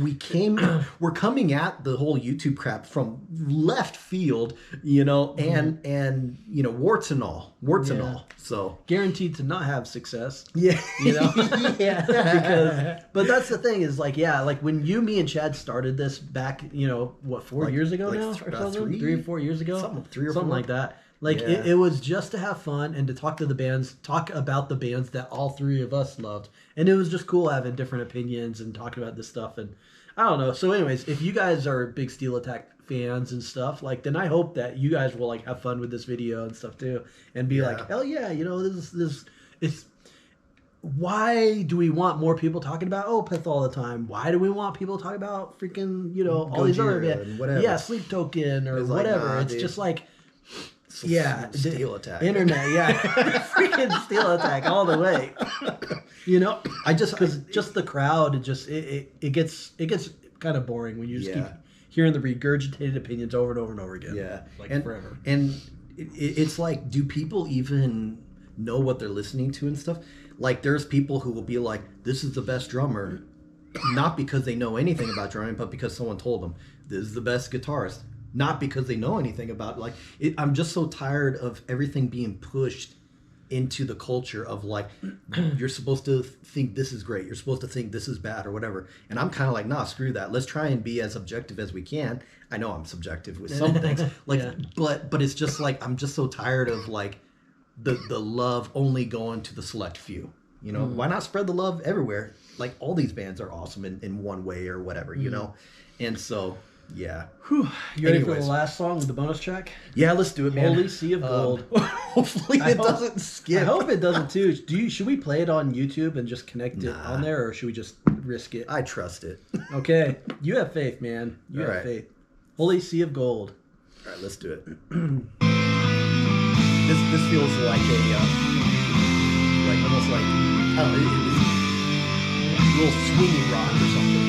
we're coming at the whole YouTube crap from left field, and warts and all. So Guaranteed to not have success. yeah, Because, but that's the thing is like, like when me and Chad started this back, 4 years ago like now or something? 3 or 4 years ago? Something, 3 or Something 4. like that. Like Yeah. it was just to have fun and to talk to the bands, talk about the bands that all three of us loved. And it was just cool having different opinions and talking about this stuff. And I don't know. So anyways, if you guys are big Steel Attack fans and stuff, like, then I hope that you guys will like have fun with this video and stuff too. And be like, hell yeah, it's why do we want more people talking about Opeth all the time? Why do we want people talking about freaking, all these other Gojira bands? and whatever. Yeah, Sleep Token or It's like, whatever. nah, it's dude. just like, yeah, Steel Attack. internet, freaking Steel Attack all the way. I just Just the crowd, it gets kind of boring when you just keep hearing the regurgitated opinions over and over and over again. Yeah, like and, forever. And it's like, do people even know what they're listening to and stuff? Like, there's people who will be like, "This is the best drummer," not because they know anything about drumming, but because someone told them, "This is the best guitarist," not because they know anything about I'm just so tired of everything being pushed into the culture of like, you're supposed to think this is great, you're supposed to think this is bad or whatever, and I'm kind of like, nah, screw that. Let's try and be as objective as we can. I know I'm subjective with some things, like, but it's just like I'm just so tired of like the love only going to the select few. Why not spread the love everywhere? Like, all these bands are awesome in one way or whatever, and so yeah. Whew. You ready for Anyways. the last song, the bonus track? Yeah, let's do it, man. Holy Sea of Gold. Hopefully it doesn't skip. I hope it doesn't too. Should we play it on YouTube and just connect it Nah. on there, or should we just risk it? I trust it. Okay, you have faith, man. You All have right. faith. Holy Sea of Gold. All right, let's do it. This feels like like almost like, I don't know, it's a little swingy rock or something.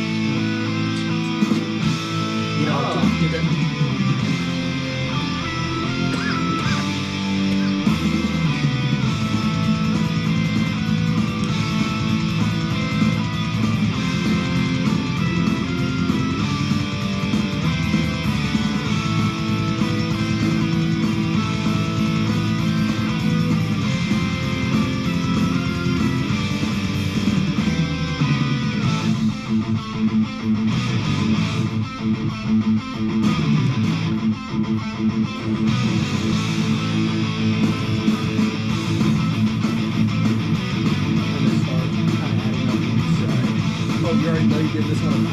Oh, you already know you did this one.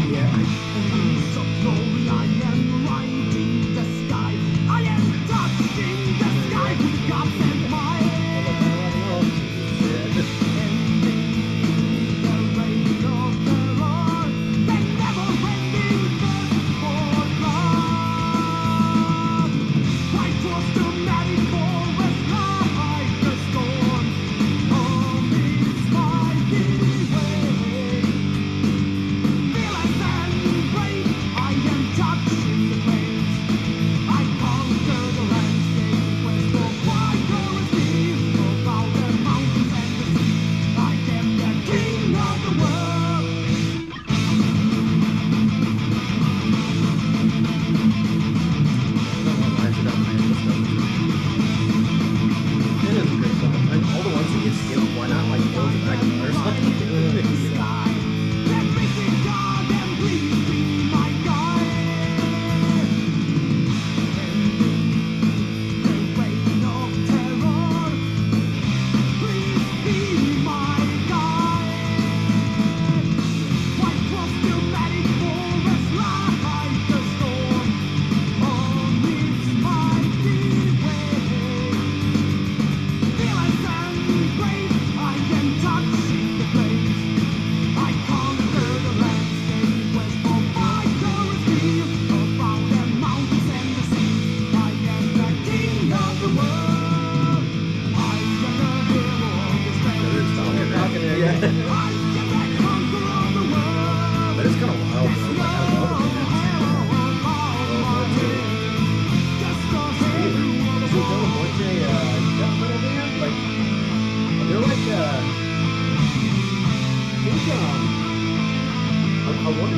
Yeah. So glory, I am lighting the sky. I am touching the sky with God's and mine. The reign of the Lord, the never-ending thirst for love. Right across the mighty forest, like the storm of His mighty way.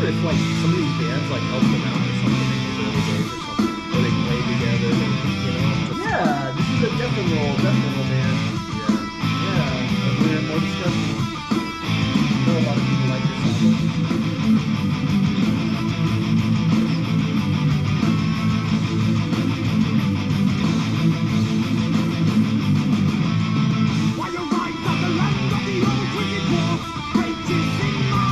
wonder if like some of these bands like help them out or something in these early days or something, or they play together, and, you know. Just, Yeah, this is a death and roll band. yeah. Yeah, and we're more discussing. I know a lot of people like this album. While you ride down the land of the old wicked war, hate is in my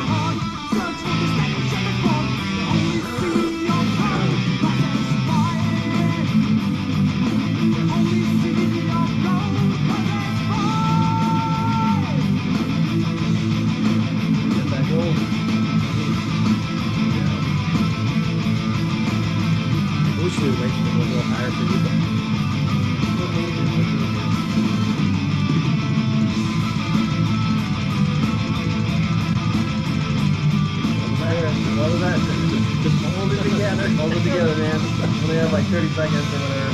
heart. Search for the stench and the fog, the only sea of hell passes by. The only sea of gold passes by. Get that gold. I wish we were making them a little higher for you, but What was that? Just hold it together. Hold it together, man. We only have like 30 seconds or whatever.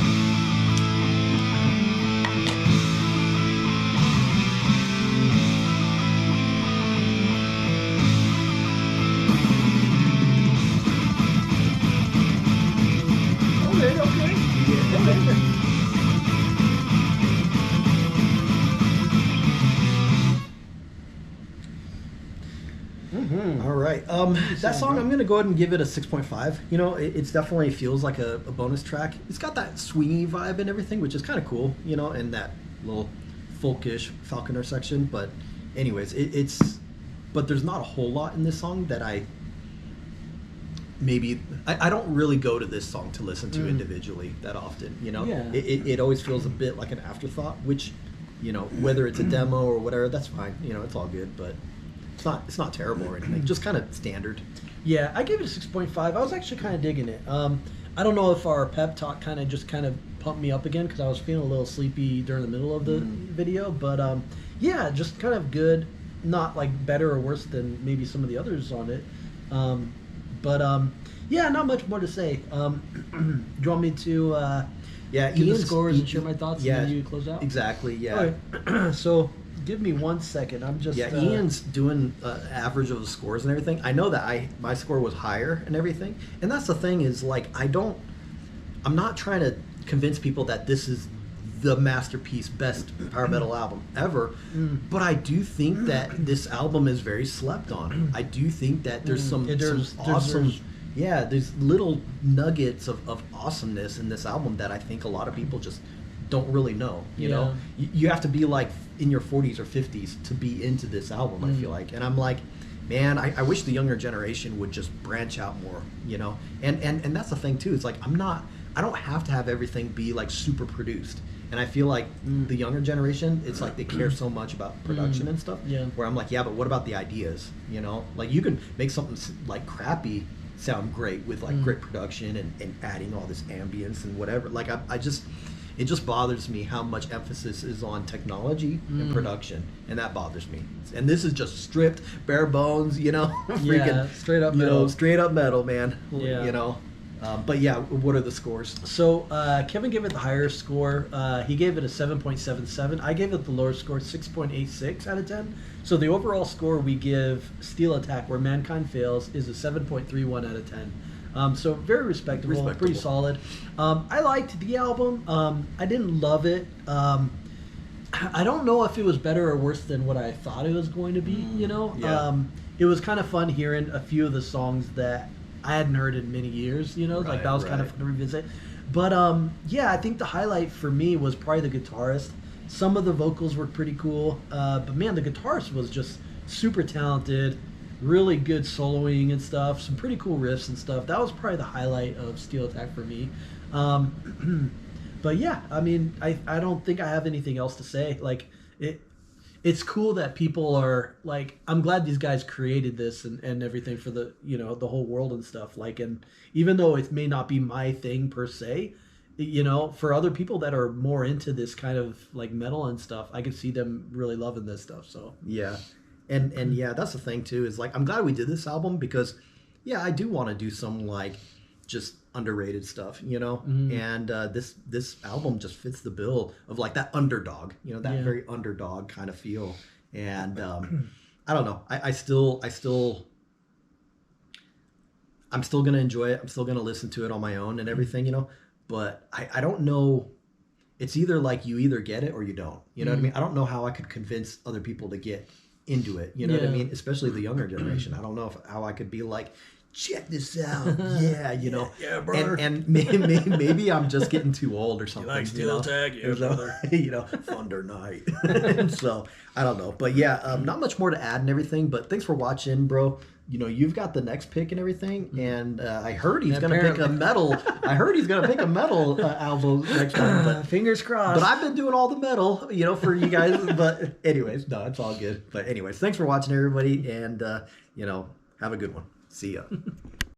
Okay. all right. That song, I'm gonna go ahead and give it a 6.5. You know, it's definitely feels like a bonus track. It's got that swingy vibe and everything, which is kind of cool. You know, and that little folkish Falconer section. But, anyways, but there's not a whole lot in this song that I don't really go to this song to listen to individually that often. You know, Yeah. it always feels a bit like an afterthought, which, you know, whether it's a demo or whatever, that's fine. You know, it's all good, but. It's not terrible or anything. Just kind of standard. Yeah, I gave it a 6.5. I was actually kind of digging it. I don't know if our pep talk kind of pumped me up again because I was feeling a little sleepy during the middle of the video. But yeah, just kind of good. Not like better or worse than maybe some of the others on it. Yeah, not much more to say. Do you want me to Yeah, do the Ian's- scores and share my thoughts yeah, and then you close out? Exactly. Yeah. Okay. So give me 1 second. I'm just Yeah, Ian's doing average of the scores and everything. I know that my score was higher and everything, and that's the thing is like I'm not trying to convince people that this is the masterpiece, best power metal album ever, but I do think that this album is very slept on. I do think that there's some awesome. Yeah, there's little nuggets of awesomeness in this album that I think a lot of people just don't really know. You know, you have to be like in your 40s or 50s to be into this album. I feel like, and I'm like, man, I wish the younger generation would just branch out more. You know, and that's the thing too. It's like I don't have to have everything be like super produced. And I feel like the younger generation, it's like they care so much about production and stuff. Yeah. Where I'm like, yeah, but what about the ideas? You know, like you can make something like crappy sound great with like great production and adding all this ambience and whatever. Like it just bothers me how much emphasis is on technology and production, and that bothers me. And this is just stripped, bare bones, you know, freaking straight up you metal. know, straight up metal, man. Yeah. You know, but yeah, what are the scores? So Kevin gave it the higher score. He gave it a 7.77. I gave it the lower score, 6.86 out of 10. So the overall score we give Steel Attack, Where Mankind Fails, is a 7.31 out of 10. So very respectable, pretty solid. I liked the album. I didn't love it. I don't know if it was better or worse than what I thought it was going to be, you know? Yeah. It was kind of fun hearing a few of the songs that I hadn't heard in many years, you know? Like that was kind of fun to revisit. But yeah, I think the highlight for me was probably the guitarist. Some of the vocals were pretty cool. But man, the guitarist was just super talented. Really good soloing and stuff, some pretty cool riffs and stuff. That was probably the highlight of Steel Attack for me. But yeah, I mean, I don't think I have anything else to say. Like it's cool that people are like, I'm glad these guys created this and everything for the, you know, the whole world and stuff. Like, and even though it may not be my thing per se, you know, for other people that are more into this kind of like metal and stuff, I could see them really loving this stuff. So Yeah. And yeah, that's the thing too, is like I'm glad we did this album because yeah, I do want to do some like just underrated stuff, you know? And this album just fits the bill of like that underdog, you know, that very underdog kind of feel. And I don't know. I still I'm still gonna enjoy it. I'm still gonna listen to it on my own and everything, you know. But I don't know. It's either like you either get it or you don't. You know what I mean? I don't know how I could convince other people to get into it. You know what I Yeah. mean? Especially the younger generation. I don't know how I could be like, check this out. Yeah, you know. Yeah, brother. And maybe I'm just getting too old or something. like steel know? tag? Yeah, So, brother. you know, Thunder Night. And so I don't know, but yeah, not much more to add and everything. But thanks for watching, bro. You know, you've got the next pick and everything, and I heard he's gonna pick a Apparently. metal. I heard he's gonna pick a metal album next time, but. Fingers crossed. But I've been doing all the metal, you know, for you guys. But anyways, no, it's all good. But anyways, thanks for watching, everybody, and you know, have a good one. See ya.